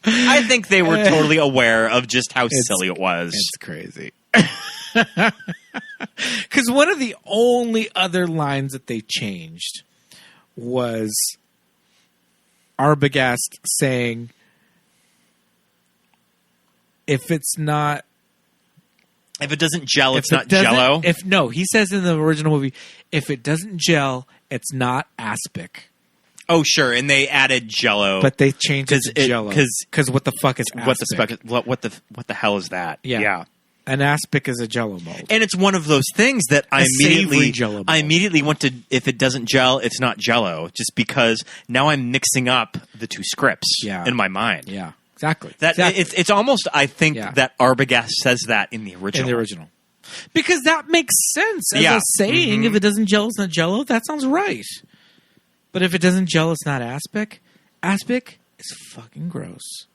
I think they were totally aware of just how silly it was. It's crazy. Because one of the only other lines that they changed was Arbogast saying, if it doesn't gel, it's not Jello. He says in the original movie, if it doesn't gel, it's not aspic. Oh, sure, and they added Jello, But they changed it to Jello. Because what the fuck is aspic? What the hell is that? Yeah. An aspic is a Jello mold. And it's one of those things that I savory Jell-O mold. immediately went to, if it doesn't gel, it's not Jello, just because now I'm mixing up the two scripts in my mind. Yeah, exactly. It's almost, I think, that Arbogast says that in the original. Because that makes sense as a saying. If it doesn't gel, it's not Jello. That sounds right. But if it doesn't gel, it's not aspic. Aspic is fucking gross.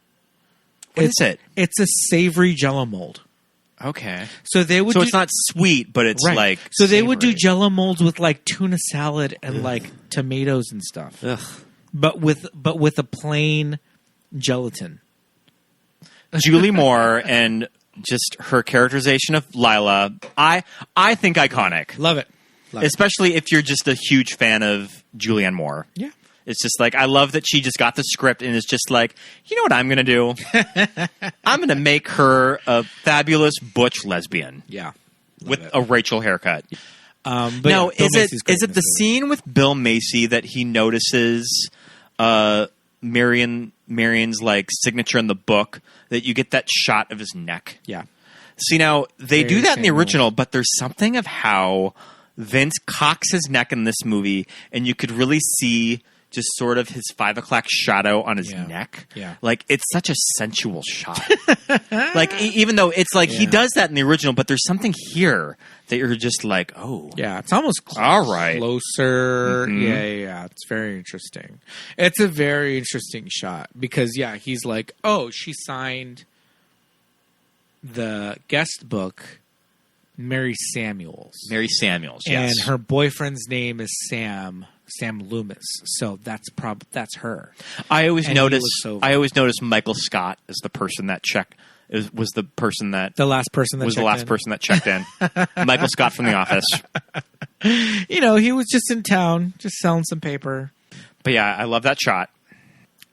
What is it? It's a savory Jello mold. Okay. So it's not sweet, but it's like so they would do Jello molds with like tuna salad and like tomatoes and stuff. Ugh. But with a plain gelatin. Julie Moore and just her characterization of Lila, I think iconic. Love it. Especially if you're just a huge fan of Julianne Moore. Yeah. It's just like, I love that she just got the script and is just like, you know what I'm going to do? I'm going to make her a fabulous butch lesbian. Yeah. With a Rachel haircut. But now, is it the scene with Bill Macy that he notices Marion's like signature in the book, that you get that shot of his neck? Yeah. See, now, they do that in the original, but there's something of how Vince cocks his neck in this movie, and you could really see just sort of his 5 o'clock shadow on his neck. Yeah. Like, it's such a sensual shot. Like, even though it's like he does that in the original, but there's something here that you're just like, oh. Yeah, it's almost all right. Closer. Mm-hmm. Yeah. It's very interesting. It's a very interesting shot because, he's like, oh, she signed the guest book Mary Samuels. Yes. And her boyfriend's name is Sam Loomis. So that's her. I always notice Michael Scott is the person that was the last person that checked in. Michael Scott from The Office. He was just in town, just selling some paper. But yeah, I love that shot.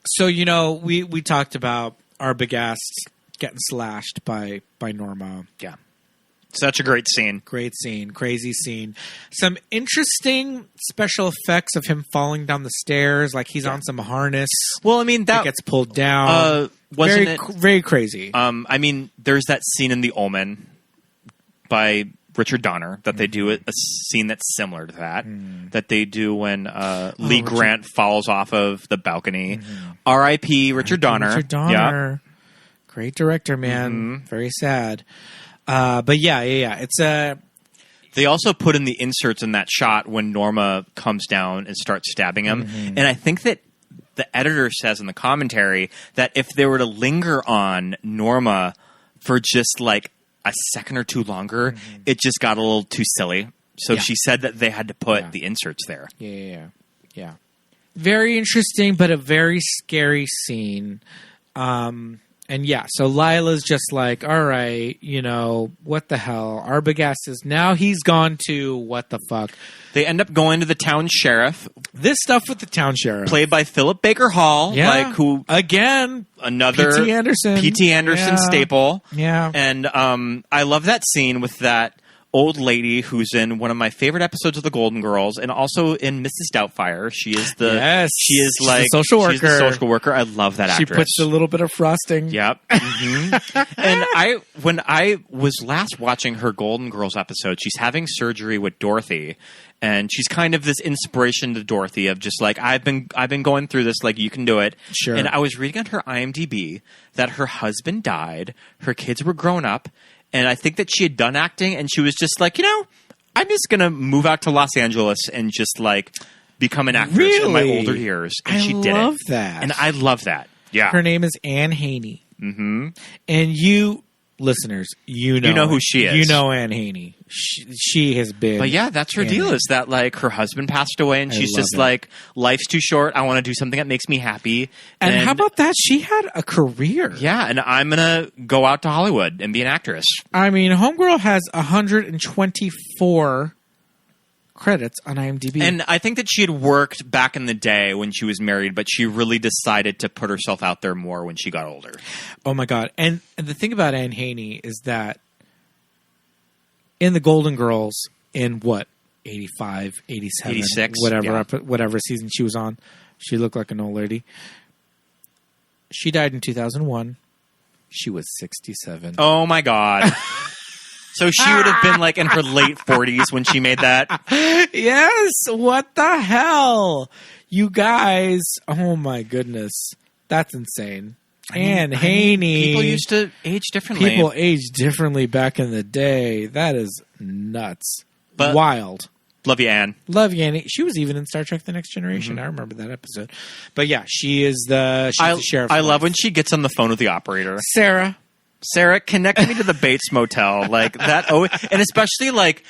So, we talked about Arbogast getting slashed by Norma. Yeah. Such a great scene. Great scene. Crazy scene. Some interesting special effects of him falling down the stairs, like he's on some harness. Well, I mean, that gets pulled down. Very crazy. I mean, there's that scene in The Omen by Richard Donner that they do a scene that's similar to that. That they do when Lee Grant falls off of the balcony. R.I.P. Richard Donner. Richard Donner. Yep. Great director, man. Very sad. But yeah. It's They also put in the inserts in that shot when Norma comes down and starts stabbing him. And I think that the editor says in the commentary that if they were to linger on Norma for just like a second or two longer, it just got a little too silly. So she said that they had to put the inserts there. Yeah. Very interesting, but a very scary scene. And so Lila's just like, all right, what the hell? Arbogast is now he's gone to what the fuck? They end up going to the town sheriff. This stuff with the town sheriff. Played by Philip Baker Hall. Yeah. Who again, another P.T. Anderson staple. Yeah. And I love that scene with that old lady who's in one of my favorite episodes of The Golden Girls, and also in Mrs. Doubtfire. She is the she's the social worker. She's the social worker. I love that actress. She puts a little bit of frosting. Yep. And when I was last watching her Golden Girls episode, she's having surgery with Dorothy, and she's kind of this inspiration to Dorothy of just like, I've been going through this, like, you can do it. Sure. And I was reading on her IMDb that her husband died, her kids were grown up, and I think that she had done acting, and she was just like, I'm just going to move out to Los Angeles and just, like, become an actress in my older years. And she did it. I love that. And I love that. Yeah. Her name is Anne Haney. Mm-hmm. And you listeners, you know who she is. You know Anne Haney. She has been. But yeah, that's her deal. Is that like her husband passed away, and she's just like, life's too short. I want to do something that makes me happy. And how about that? She had a career. Yeah, and I'm gonna go out to Hollywood and be an actress. I mean, Homegirl has 124 credits on IMDb. And I think that she had worked back in the day when she was married, but she really decided to put herself out there more when she got older. Oh my God. And the thing about Anne Haney is that in the Golden Girls in 85, 87, 86, whatever season she was on, she looked like an old lady. She died in 2001. She was 67. Oh my God. So she would have been like in her late 40s when she made that. Yes. What the hell? You guys. Oh my goodness. That's insane. Anne Haney. People used to age differently. People aged differently back in the day. That is nuts. But wild. Love you, Anne. Love you, Annie. She was even in Star Trek The Next Generation. I remember that episode. But yeah, she's the sheriff. I love when she gets on the phone with the operator. Sarah, connect me to the Bates Motel, like that. Oh, and especially like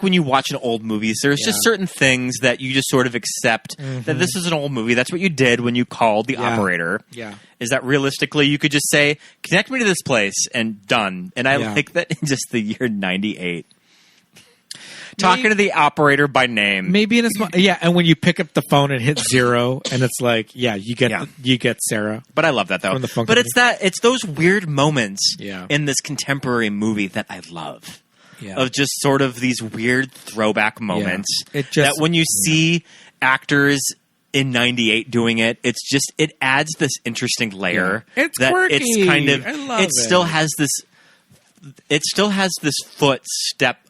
when you watch an old movies, there's just certain things that you just sort of accept that this is an old movie. That's what you did when you called the operator. Yeah, is that realistically you could just say, "Connect me to this place," and done. And I like that in just the year 98. Talking to the operator by name, maybe in a small, and when you pick up the phone and hit 0, and it's like, you get Sarah. But I love that though. But it's those weird moments in this contemporary movie that I love. Yeah. Of just sort of these weird throwback moments that when you see actors in 98 doing it, it adds this interesting layer. It's that quirky. It's kind of I love it. Still has this. It still has this footstep.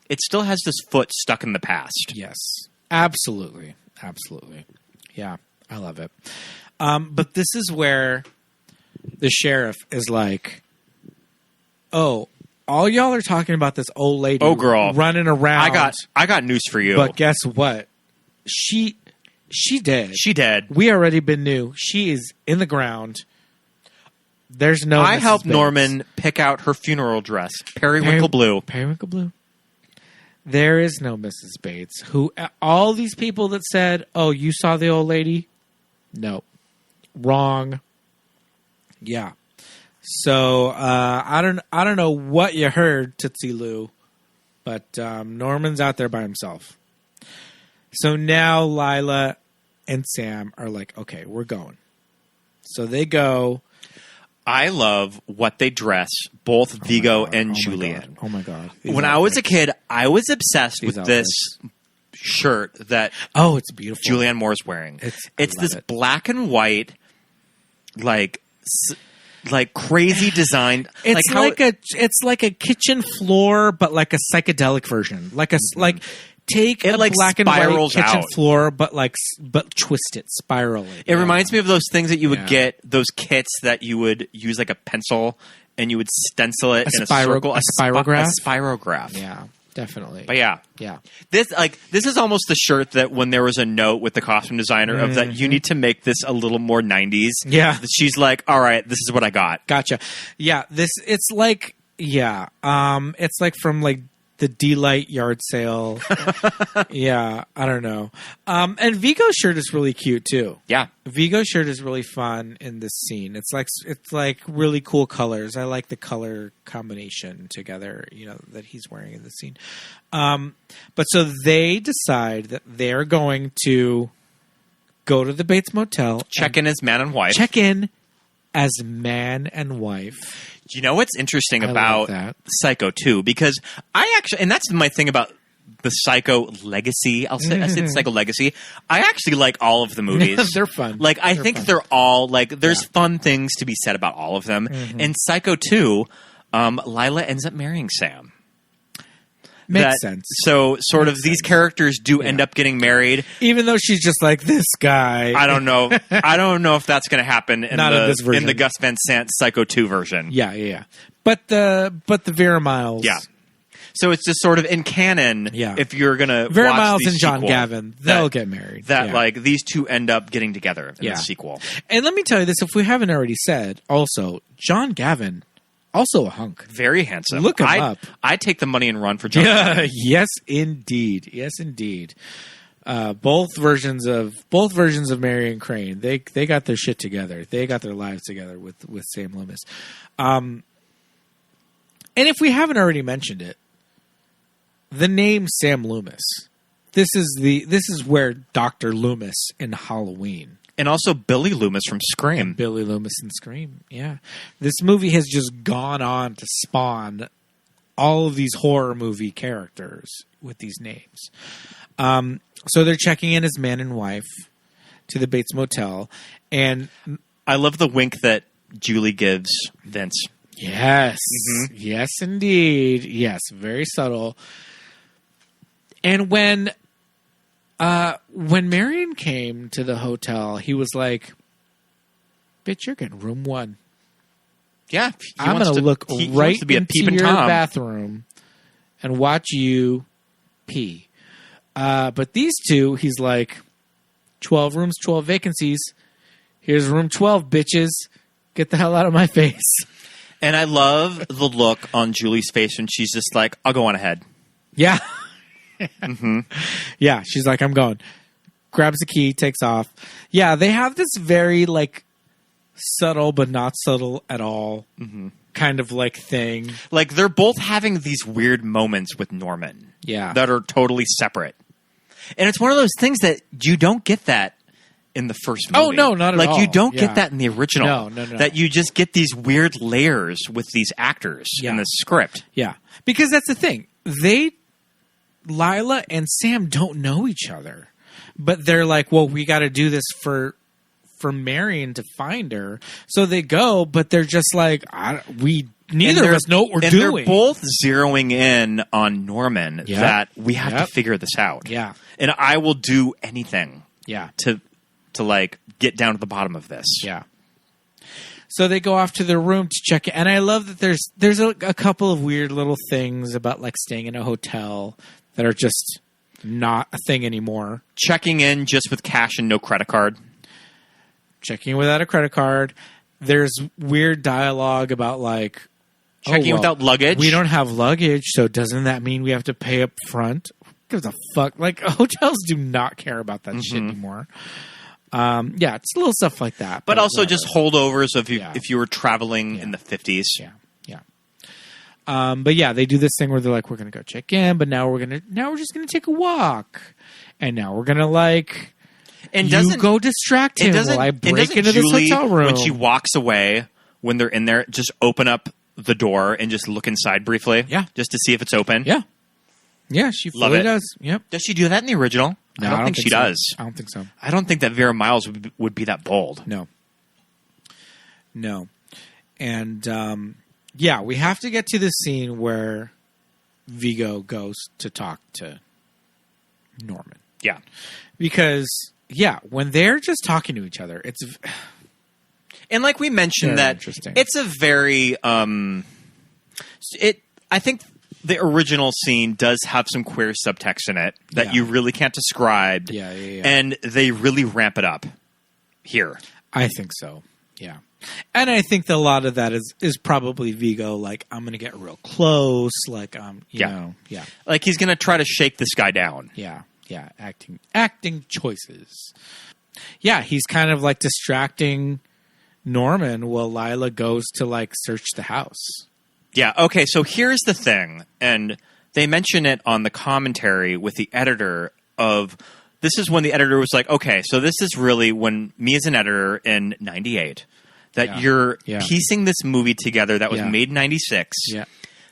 It still has this foot stuck in the past. Yes, absolutely. Yeah, I love it. But this is where the sheriff is like, "Oh, all y'all are talking about this old lady, girl, running around. I got news for you. But guess what? She dead. She dead. We already been knew. She is in the ground. There's no. I Mrs. helped Bates. Norman pick out her funeral dress, periwinkle blue. Periwinkle blue. There is no Mrs. Bates. Who all these people that said, "Oh, you saw the old lady?" No, wrong. Yeah. So I don't know what you heard, Tootsie Lou, but Norman's out there by himself. So now Lila and Sam are like, "Okay, we're going." So they go. I love what they dress, both Viggo and Julianne. Oh my God. When I was a kid, I was obsessed with this shirt that it's beautiful. Julianne Moore's wearing. It's this black and white, like crazy design. It's like a kitchen floor, but like a psychedelic version. Take a black and white kitchen floor, but twist it, spiral it. It reminds me of those things that you would get, those kits that you would use like a pencil and you would stencil it in a circle. A spirograph? A spirograph. Yeah, definitely. But yeah. This is almost the shirt that when there was a note with the costume designer of that you need to make this a little more 90s. Yeah. She's like, all right, this is what I got. Gotcha. Yeah, it's like from like the D-Light yard sale. Yeah, I don't know. And Viggo's shirt is really cute too. Yeah. Viggo's shirt is really fun in this scene. It's like really cool colors. I like the color combination together, that he's wearing in the scene. But so they decide that they're going to go to the Bates Motel. Check in as man and wife. Check in as man and wife. You know what's interesting about Psycho 2? Because and that's my thing about the Psycho legacy. I say the Psycho legacy. I actually like all of the movies. They're fun. I think they're all there's fun things to be said about all of them. In Psycho 2, Lila ends up marrying Sam. Makes sense. So these characters do end up getting married. Even though she's just like this guy. I don't know. I don't know if that's going to happen in this version. in the Gus Van Sant Psycho 2 version. Yeah. But the Vera Miles. Yeah. So it's just sort of in canon. Yeah. If you're going to Vera watch Miles the and John sequel, Gavin, they'll get married. These two end up getting together in the sequel. And let me tell you this, if we haven't already said, also, John Gavin Also a hunk. Very handsome. Look him up. I take the money and run for John. Yeah, yes, indeed. Yes, indeed. Both versions of Marion Crane. They got their shit together. They got their lives together with Sam Loomis. And if we haven't already mentioned it, the name Sam Loomis. This is where Dr. Loomis in Halloween. And also Billy Loomis from Scream. And Billy Loomis in Scream, yeah. This movie has just gone on to spawn all of these horror movie characters with these names. So they're checking in as man and wife to the Bates Motel. And I love the wink that Julie gives Vince. Yes. Mm-hmm. Yes, indeed. Yes, very subtle. And when Marion came to the hotel, he was like, "Bitch, you're getting room 1. Yeah, I'm going to look right into your bathroom and watch you pee." But these two, he's like, 12 rooms, 12 vacancies. Here's room 12, bitches. Get the hell out of my face. And I love the look on Julie's face when she's just like, I'll go on ahead. Yeah. Mm-hmm. Yeah, she's like, I'm going. Grabs the key, takes off. Yeah, they have this very, like, subtle but not subtle at all kind of, like, thing. Like, they're both having these weird moments with Norman. Yeah. That are totally separate. And it's one of those things that you don't get that in the first movie. Oh, no, not at all. Like, you don't get that in the original. No. That you just get these weird layers with these actors in the script. Yeah. Because that's the thing. Lila and Sam don't know each other. But they're like, well, we got to do this for Marion to find her. So they go, but they're just like, neither of us know what we're doing. They're both zeroing in on Norman that we have to figure this out. Yeah. And I will do anything to like get down to the bottom of this. Yeah. So they go off to their room to check it. And I love that there's a couple of weird little things about like staying in a hotel that are just not a thing anymore. Checking in just with cash and no credit card. Checking in without a credit card. There's weird dialogue about like checking without luggage. We don't have luggage, so doesn't that mean we have to pay up front? Who gives a fuck? Like hotels do not care about that shit anymore. Yeah, it's little stuff like that. But also just holdovers of if you were traveling in the 50s. Yeah. But yeah, they do this thing where they're like, we're going to go check in, but now we're just going to take a walk. And now we're going to like, and you go distract him while I break into this hotel room. When she walks away, when they're in there, just open up the door and just look inside briefly. Yeah. Just to see if it's open. Yeah. Yeah, she fully does. Yep. Does she do that in the original? No, I don't think she does. I don't think so. I don't think that Vera Miles would be that bold. No. And, yeah, we have to get to the scene where Viggo goes to talk to Norman. Yeah. Because, when they're just talking to each other, it's... And like we mentioned that it's a very... I think the original scene does have some queer subtext in it that you really can't describe. Yeah. And they really ramp it up here. I think so, yeah. And I think that a lot of that is probably Viggo, like, I'm going to get real close, like, you know. Like, he's going to try to shake this guy down. Yeah, acting choices. Yeah, he's kind of, like, distracting Norman while Lila goes to, like, search the house. Yeah, okay, so here's the thing, and they mention it on the commentary with the editor of... This is when the editor was like, okay, so this is really when me as an editor in 98... that you're piecing this movie together that was made in 96. Yeah.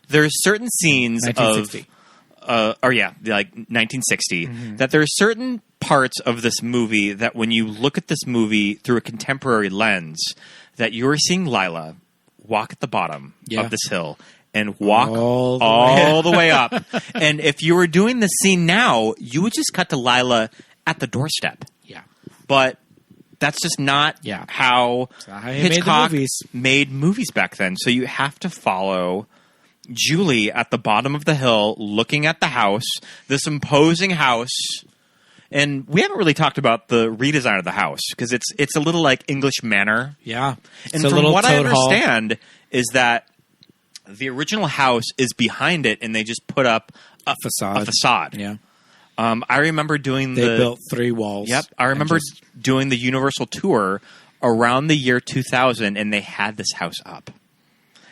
There's certain scenes 1960. Like 1960, that there are certain parts of this movie that when you look at this movie through a contemporary lens, that you're seeing Lila walk at the bottom of this hill and walk all the way up. And if you were doing the scene now, you would just cut to Lila at the doorstep. Yeah. But... that's just not how Hitchcock made movies back then. So you have to follow Julie at the bottom of the hill looking at the house, this imposing house. And we haven't really talked about the redesign of the house because it's a little like English Manor. Yeah. And from what I understand is that The original house is behind it, and they just put up a facade. Yeah. I remember doing They built 3 walls. Yep. I remember doing the Universal tour around the year 2000, and they had this house up.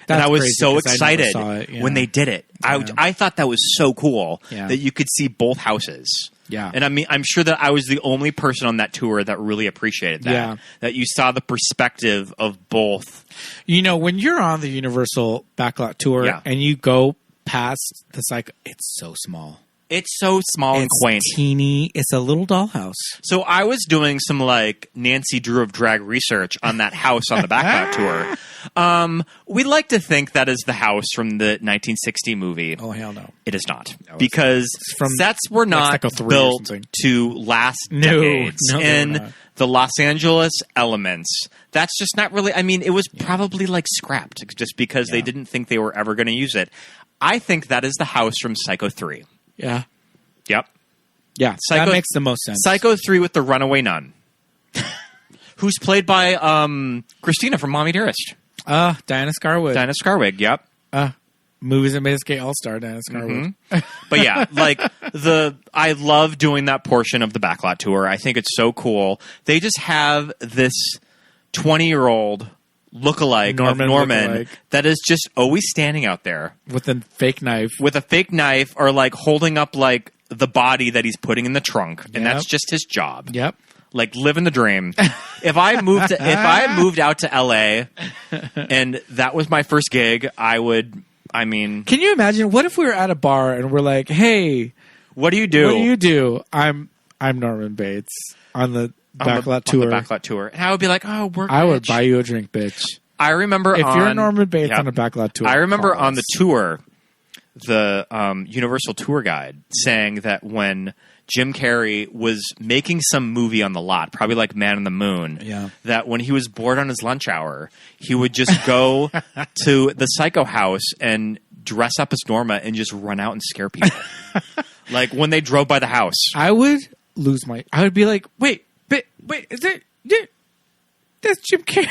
And I was crazy, so 'cause I never excited saw it, yeah. when they did it. Yeah. I thought that was so cool Yeah. that you could see both houses. Yeah. And I mean, I'm sure that I was the only person on that tour that really appreciated that. Yeah. That you saw the perspective of both. You know, when you're on the Universal Backlot Tour Yeah. and you go past the it's so small. It's so small and quaint. Teeny. It's a little dollhouse. So I was doing some like Nancy Drew of drag research on that house on the Backlot tour. We like to think that is the house from the 1960 movie. Oh, hell no. It is not. Because from, sets were not Psycho 3 or built something. to last No. decades No, they were in not. the Los Angeles elements. That's just not really... I mean, it was probably like scrapped just because they didn't think they were ever going to use it. I think that is the house from Psycho 3. Yeah. Yep. Yeah. Psycho, that makes the most sense. Psycho 3 with the runaway nun. Who's played by Christina from Mommy Dearest. Diana Scarwood. Diana Scarwig, yep. Movies that made us gay all-star, Diana Scarwood. But yeah, like I love doing that portion of the Backlot tour. I think it's so cool. They just have this 20-year-old lookalike of Norman lookalike. that is just always standing out there With a fake knife. with a fake knife or like holding up like the body that he's putting in the trunk, and that's just his job. Yep. Like living the dream. If I moved out to LA and that was my first gig, I would. I mean, Can you imagine? What if we were at a bar and we're like, "Hey, what do you do? what do you do?" I'm Norman Bates on the Backlot tour. On the Backlot tour, and I would be like, "Oh, we're." I would buy you a drink, bitch. I remember If you're Norman Bates on a Backlot tour. I remember call on the us. tour, the Universal tour guide saying that when Jim Carrey was making some movie on the lot, probably like Man on the Moon, that when he was bored on his lunch hour, he would just go to the Psycho house and dress up as Norma and just run out and scare people. Like when they drove by the house. I would lose my. I would be like, wait, is it? That's Jim Carrey.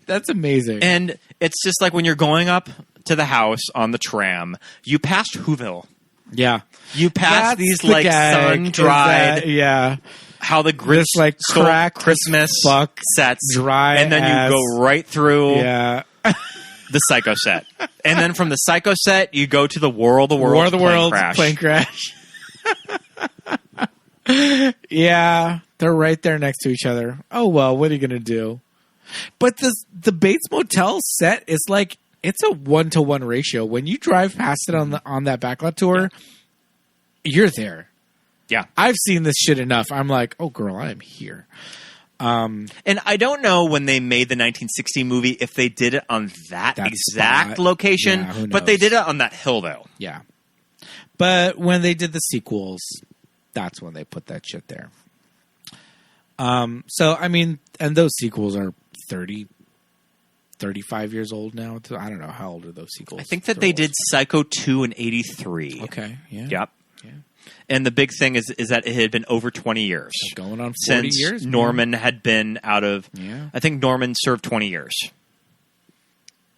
That's amazing. And it's just like when you're going up to the house on the tram, you passed Whoville. Yeah. You pass That's these the like gag, sun-dried, yeah. how the Grinch This, like, stole cracked Christmas fuck, sets, dry and then ass- you go right through Yeah. the Psycho set. And then from the Psycho set, you go to the War of the Worlds, War of the plane Worlds, crash. plane crash. Yeah. They're right there next to each other. Oh, well, what are you going to do? But the Bates Motel set is like, it's a 1-to-1 ratio. When you drive past it on that Backlot tour, you're there. Yeah. I've seen this shit enough. I'm like, oh, girl, I am here. And I don't know when they made the 1960 movie if they did it on that exact spot. location, Yeah, who but they knows? did it on that hill, though. Yeah. But when they did the sequels, that's when they put that shit there. So, I mean, and those sequels are 30, 35 years old now. I don't know. How old are those sequels? I think that They're they old. did Psycho 2 in 83. Okay, yeah. Yep. Yeah. And the big thing is that it had been over 20 years. Going on 40 since years. man. Norman had been out of... Yeah. I think Norman served 20 years.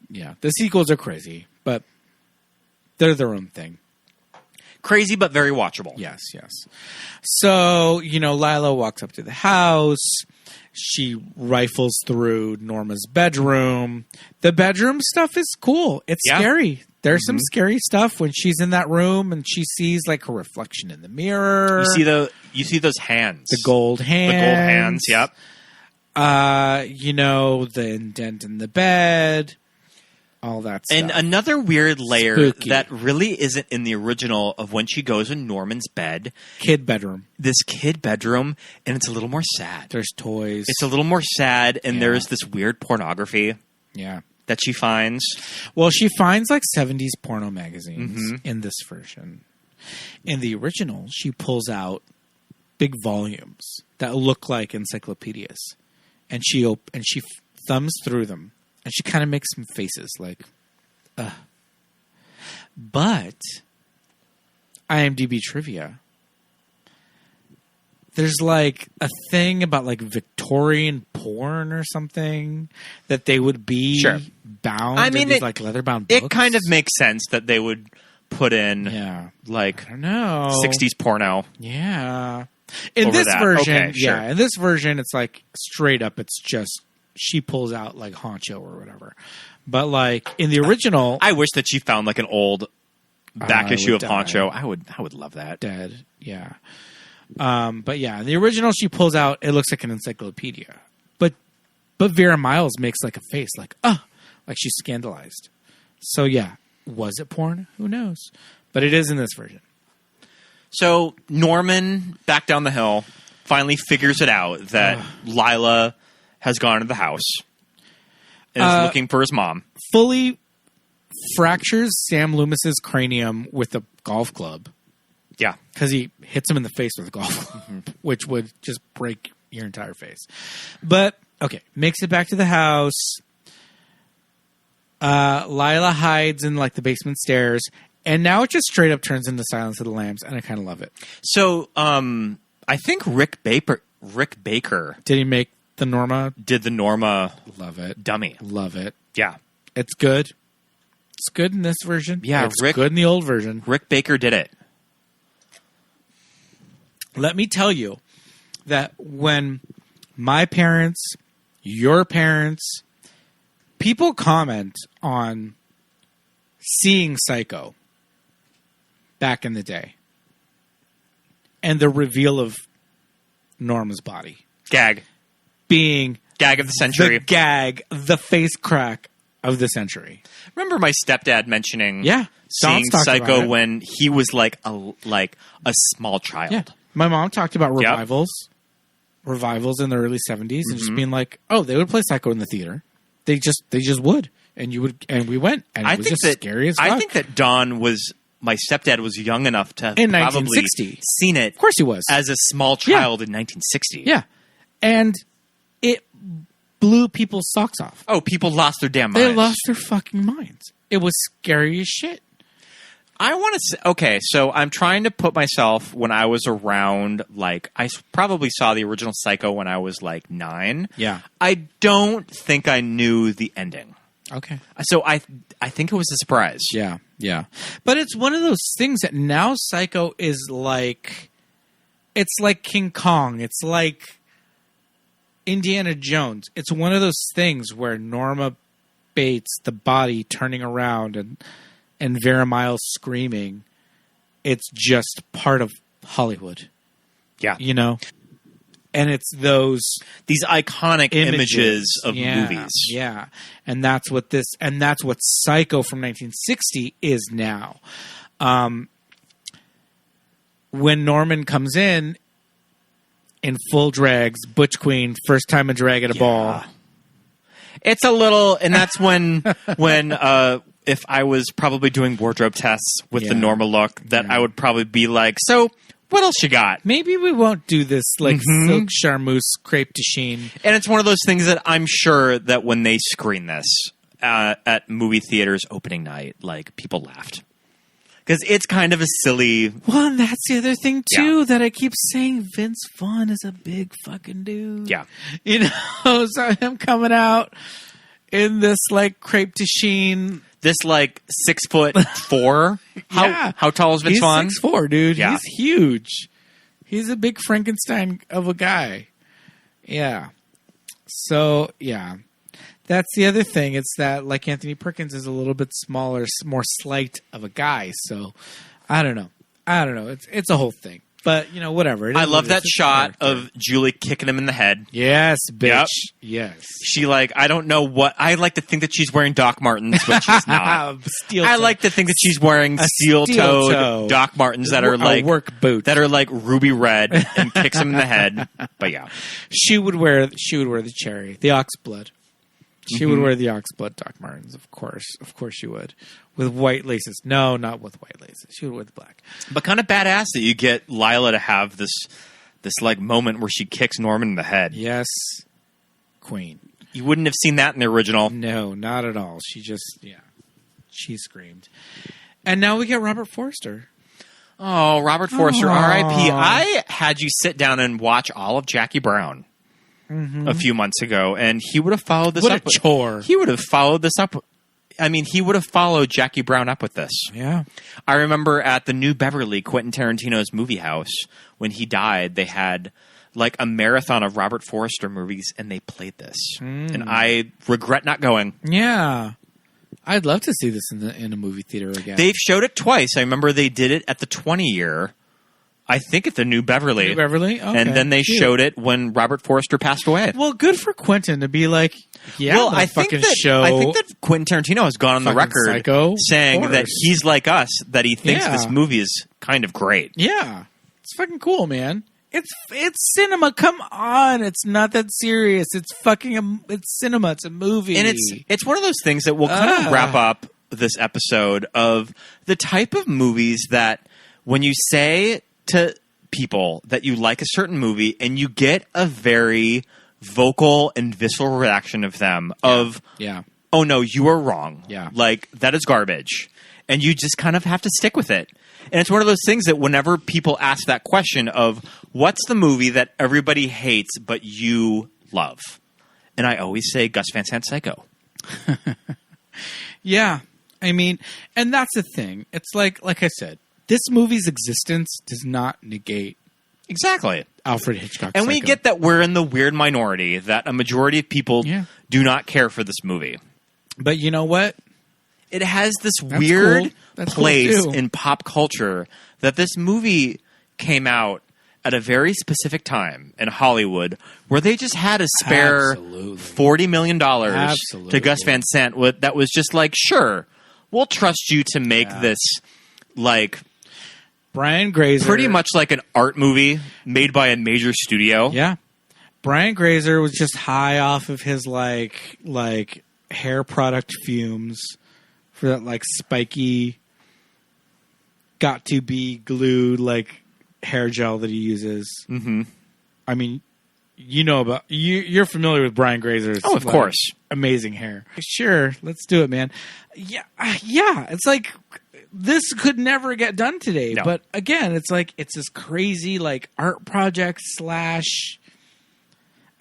Yeah. The sequels are crazy, but they're their own thing. Crazy, but very watchable. Yes, yes. So, Lila walks up to the house. She rifles through Norma's bedroom. The bedroom stuff is cool. It's scary. There's some scary stuff when she's in that room and she sees like her reflection in the mirror. You see those hands. The gold hands. The gold hands, yep. The indent in the bed. All that stuff. And another weird layer Spooky. that really isn't in the original of when she goes in Norman's bed. Kid bedroom. This kid bedroom, and it's a little more sad. There's toys. It's a little more sad, and there's this weird pornography Yeah. that she finds. Well, she finds like 70s porno magazines in this version. In the original, she pulls out big volumes that look like encyclopedias, and she thumbs through them, and she kind of makes some faces like, ugh. But IMDb trivia: there's like a thing about like Victorian porn or something that they would be bound. I mean, these, like leather bound books. It kind of makes sense that they would put in like I don't know 60s porno. Yeah. In over this that. version, Okay, sure. in this version, it's like straight up. It's just she pulls out like honcho or whatever. But like in the original, I wish that she found like an old back I issue of would die. Honcho. I would love that. dead. Yeah. But yeah, in the original, she pulls out. It looks like an encyclopedia. But Vera Miles makes like a face, like like she's scandalized. So yeah, was it porn? Who knows? But it is in this version. So Norman, back down the hill, finally figures it out that Lila has gone to the house and is looking for his mom. Fully fractures Sam Loomis's cranium with a golf club. Yeah. Because he hits him in the face with a golf club, which would just break your entire face. But, okay, makes it back to the house. Lila hides in, like, the basement stairs. And now it just straight up turns into Silence of the Lambs, and I kind of love it. So, I think Rick Baker Did he make the Norma? did the Norma Love it. dummy. Love it. Yeah. It's good. It's good in this version. Yeah, it's Rick- good in the old version. Rick Baker did it. Let me tell you that when my parents, your parents, people comment on seeing Psycho back in the day and the reveal of Norma's body Gag being of the century. the gag, the face crack of the century. Remember my stepdad mentioning Yeah. seeing Don's talked about Psycho it. when he was like a small child. Yeah. My mom talked about Yep. revivals in the early 70s and Mm-hmm. just being like, oh, they would play Psycho in the theater. They just would. And we went and it was just scary as fuck. I think that my stepdad was young enough to have In probably 1960. seen it. Of course he was. As a small child in 1960. Yeah. And it blew people's socks off. Oh, people lost their damn minds. They lost their fucking minds. It was scary as shit. I want to say, okay, so I'm trying to put myself when I was around, like, I probably saw the original Psycho when I was like 9. Yeah. I don't think I knew the ending. Okay. So I think it was a surprise. Yeah. Yeah. But it's one of those things that now Psycho is like, it's like King Kong. It's like Indiana Jones. It's one of those things where Norma Bates, the body turning around and Vera Miles screaming, it's just part of Hollywood. Yeah. You know? And it's These iconic images of Yeah, movies. Yeah. And that's what Psycho from 1960 is now. When Norman comes in full drags, Butch Queen, first time a drag at a ball. It's a little, and that's when if I was probably doing wardrobe tests with the Norma look, that I would probably be like, so what else you got? Maybe we won't do this like silk charmeuse crepe de chine. And it's one of those things that I'm sure that when they screen this at movie theaters opening night, like people laughed. Because it's kind of a silly... Well, and that's the other thing, too, Yeah. that I keep saying. Vince Vaughn is a big fucking dude. Yeah. You know, so him coming out in this, like, crepe de chine. This, like, 6'4". How tall is Vince Vaughn? He's 6'4", dude. Yeah. He's huge. He's a big Frankenstein of a guy. Yeah. So, yeah. That's the other thing. It's that, like, Anthony Perkins is a little bit smaller, more slight of a guy. So, I don't know. It's a whole thing. But, you know, whatever. It I is love what it that is. It's shot character. of Julie kicking him in the head. Yes, bitch. Yep. Yes. She, like, I don't know what... I like to think that she's wearing Doc Martens, but she's not. Steel I toe. like to think that she's wearing steel-toed toe. Doc Martens that are, A like... work boot. That are, like, ruby red and kicks him in the head. But, yeah. She would wear the cherry, the ox blood. She would wear the oxblood Doc Martens, of course. Of course she would. With white laces. No, not with white laces. She would wear the black. But kind of badass that you get Lila to have this like moment where she kicks Norman in the head. Yes. Queen. You wouldn't have seen that in the original. No, not at all. She just, she screamed. And now we get Robert Forster. Oh, Robert Forster, R.I.P. I had you sit down and watch all of Jackie Brown a few months ago, and he would have followed this What up. a chore. He would have followed this up. I mean, he would have followed Jackie Brown up with this. Yeah. I remember at the New Beverly, Quentin Tarantino's movie house, when he died, they had like a marathon of Robert Forster movies, and they played this. And I regret not going. Yeah. I'd love to see this in a movie theater again. They've showed it twice. I remember they did it at the 20-year, I think at the New Beverly. New Beverly? Okay. And then they showed it when Robert Forster passed away. Well, good for Quentin to be like, yeah, well, I think that Quentin Tarantino has gone on the record Psycho, saying that he's like us, that he thinks this movie is kind of great. Yeah. It's fucking cool, man. It's cinema. Come on. It's not that serious. It's it's cinema. It's a movie. And it's one of those things that will kind of wrap up this episode of the type of movies that when you say to people that you like a certain movie and you get a very vocal and visceral reaction of them of, oh no, you are wrong. Yeah. Like, that is garbage. And you just kind of have to stick with it. And it's one of those things that whenever people ask that question of what's the movie that everybody hates but you love? And I always say Gus Van Sant Psycho. Yeah. I mean, and that's the thing. It's like I said, this movie's existence does not negate Exactly. Alfred Hitchcock. And we Psycho. get that we're in the weird minority, that a majority of people do not care for this movie. But you know what? It has this weird place cool in pop culture that this movie came out at a very specific time in Hollywood where they just had a spare $40 million to Gus Van Sant that was just like, sure, we'll trust you to make this like Brian Grazer, pretty much like an art movie made by a major studio. Yeah. Brian Grazer was just high off of his like hair product fumes for that like spiky got to be glued like hair gel that he uses. Mm-hmm. I mean, you know about you're familiar with Brian Grazer's of course, amazing hair. Sure, let's do it, man. Yeah, it's like this could never get done today. No. But again, it's like it's this crazy like art project / I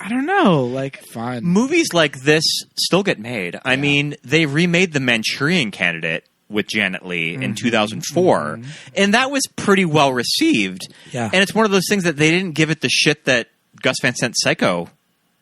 don't know, like fun. Movies like this still get made. I mean, they remade The Manchurian Candidate with Janet Leigh in 2004, and that was pretty well received. Yeah. And it's one of those things that they didn't give it the shit that Gus Van Sant Psycho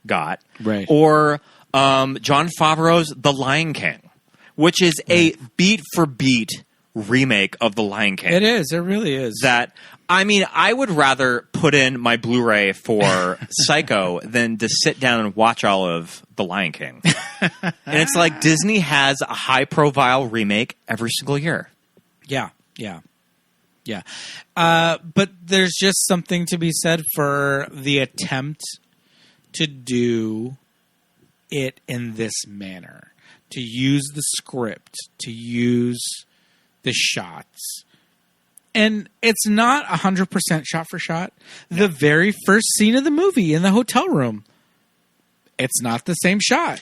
got. Right. Or Jon Favreau's The Lion King, which is a beat-for-beat remake of The Lion King. It is. It really is. That, I mean, I would rather put in my Blu-ray for Psycho than to sit down and watch all of The Lion King. And it's like Disney has a high-profile remake every single year. Yeah. But there's just something to be said for the attempt to do it in this manner. To use the script, to use the shots. And it's not 100% shot for shot. The very first scene of the movie in the hotel room, it's not the same shot.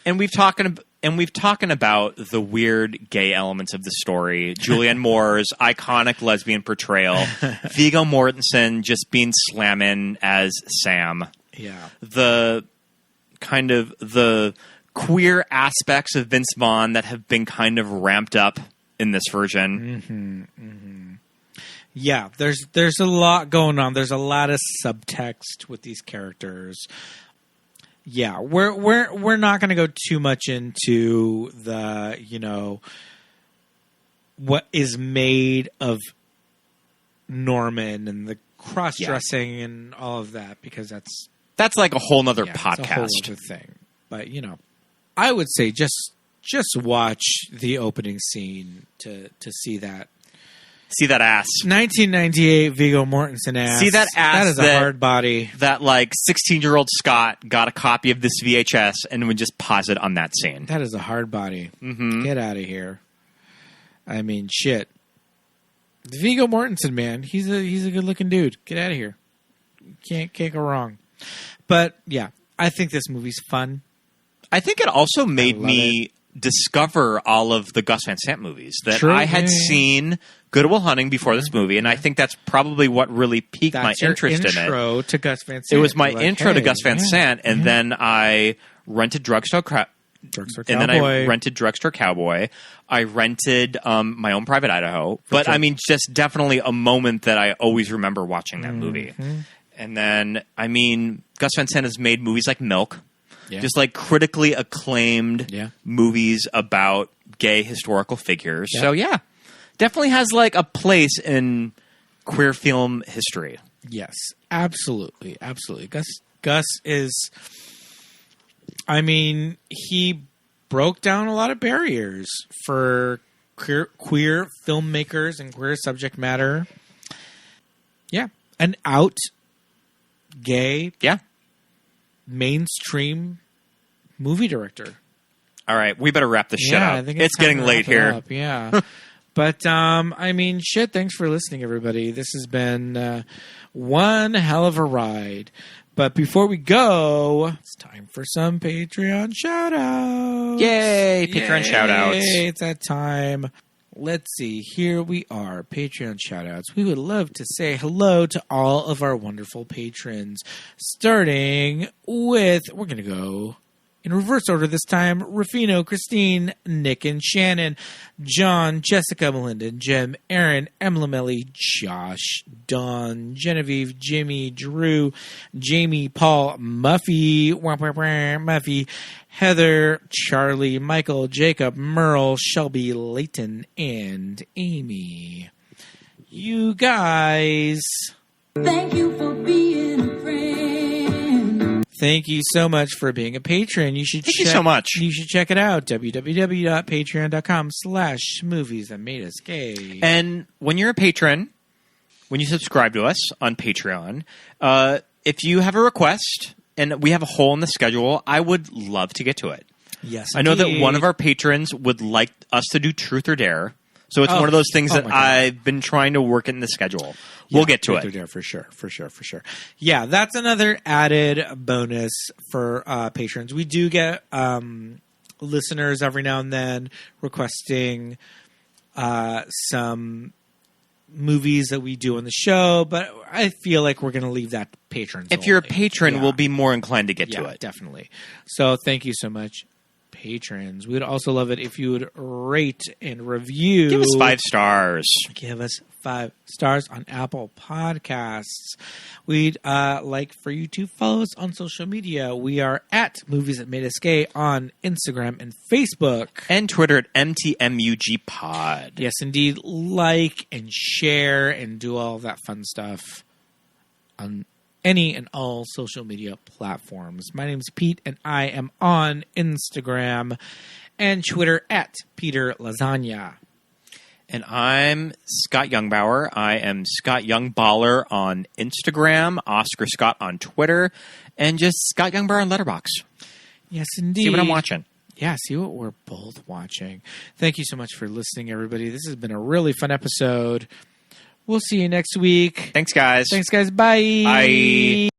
And we've talked about the weird gay elements of the story. Julianne Moore's iconic lesbian portrayal. Viggo Mortensen just being slamming as Sam. Yeah. The kind of the queer aspects of Vince Vaughn that have been kind of ramped up in this version. Yeah, there's a lot going on. There's a lot of subtext with these characters. Yeah, we're not going to go too much into the, what is made of Norman and the cross-dressing and all of that, because that's like a whole nother podcast. It's a whole other thing. But, I would say just watch the opening scene to see that. See that ass. 1998 Viggo Mortensen ass. See that ass. That is a hard body. That 16-year-old Scott got a copy of this VHS and would just pause it on that scene. That is a hard body. Mm-hmm. Get out of here. I mean, shit. Viggo Mortensen, man, he's a good looking dude. Get out of here. Can't go wrong. But yeah, I think this movie's fun. I think it also made me discover all of the Gus Van Sant movies that True, I had yeah. seen Good Will Hunting before this movie, and I think that's probably what really piqued That's my your interest in it. intro to Gus Van Sant. It was my You're like, intro to hey, Gus Van yeah, Sant, and yeah. then I rented Drugstore Cowboy. and then I rented Drugstore Cowboy. I rented My Own Private Idaho. But, I mean, just definitely a moment that I always remember watching that movie. And then, I mean, Gus Van Sant has made movies like Milk. Yeah. Just like critically acclaimed movies about gay historical figures. Yeah. So, yeah. Definitely has like a place in queer film history. Yes, absolutely. Absolutely. Gus is... I mean, he broke down a lot of barriers for queer filmmakers and queer subject matter. Yeah. An out gay mainstream movie director. All right, we better wrap this shit up. I think It's time getting to late wrap it here. up, yeah. But, I mean, shit, thanks for listening, everybody. This has been one hell of a ride. But before we go, it's time for some Patreon shout-outs. Yay, Patreon shout-outs. It's that time. Let's see. Here we are, Patreon shout-outs. We would love to say hello to all of our wonderful patrons. Starting with, we're going to go in reverse order this time. Rufino, Christine, Nick and Shannon, John, Jessica, Melinda, Jim, Aaron, Emily, Josh, Dawn, Genevieve, Jimmy, Drew, Jamie, Paul, Muffy, Heather, Charlie, Michael, Jacob, Merle, Shelby, Layton, and Amy. You guys... Thank you for being a friend. Thank you so much for being a patron. You should Thank you so much. You should check it out. www.patreon.com/movies that made us gay. And when you're a patron, when you subscribe to us on Patreon, if you have a request and we have a hole in the schedule, I would love to get to it. Yes, I know that indeed. one of our patrons would like us to do Truth or Dare. So it's one of those things that my God. I've been trying to work in the schedule. We'll get to Truth or it. Dare, for sure. Yeah, that's another added bonus for patrons. We do get listeners every now and then requesting some movies that we do on the show, but I feel like we're going to leave that to patrons. If you're a only. patron, Yeah. we'll be more inclined to get to it. Definitely. So thank you so much, patrons. We'd also love it if you would rate and review. Give us 5 stars. Give us 5 stars on Apple Podcasts. We'd like for you to follow us on social media. We are at Movies That Made Us Gay on Instagram and Facebook. And Twitter at MTMUGPod. Yes, indeed. Like and share and do all that fun stuff on any and all social media platforms. My name's Pete, and I am on Instagram and Twitter at Peter Lasagna. And I'm Scott Youngbauer. I am Scott Youngballer on Instagram, Oscar Scott on Twitter, and just Scott Youngbauer on Letterboxd. Yes, indeed. See what I'm watching. Yeah, see what we're both watching. Thank you so much for listening, everybody. This has been a really fun episode. We'll see you next week. Thanks, guys. Thanks, guys. Bye. Bye.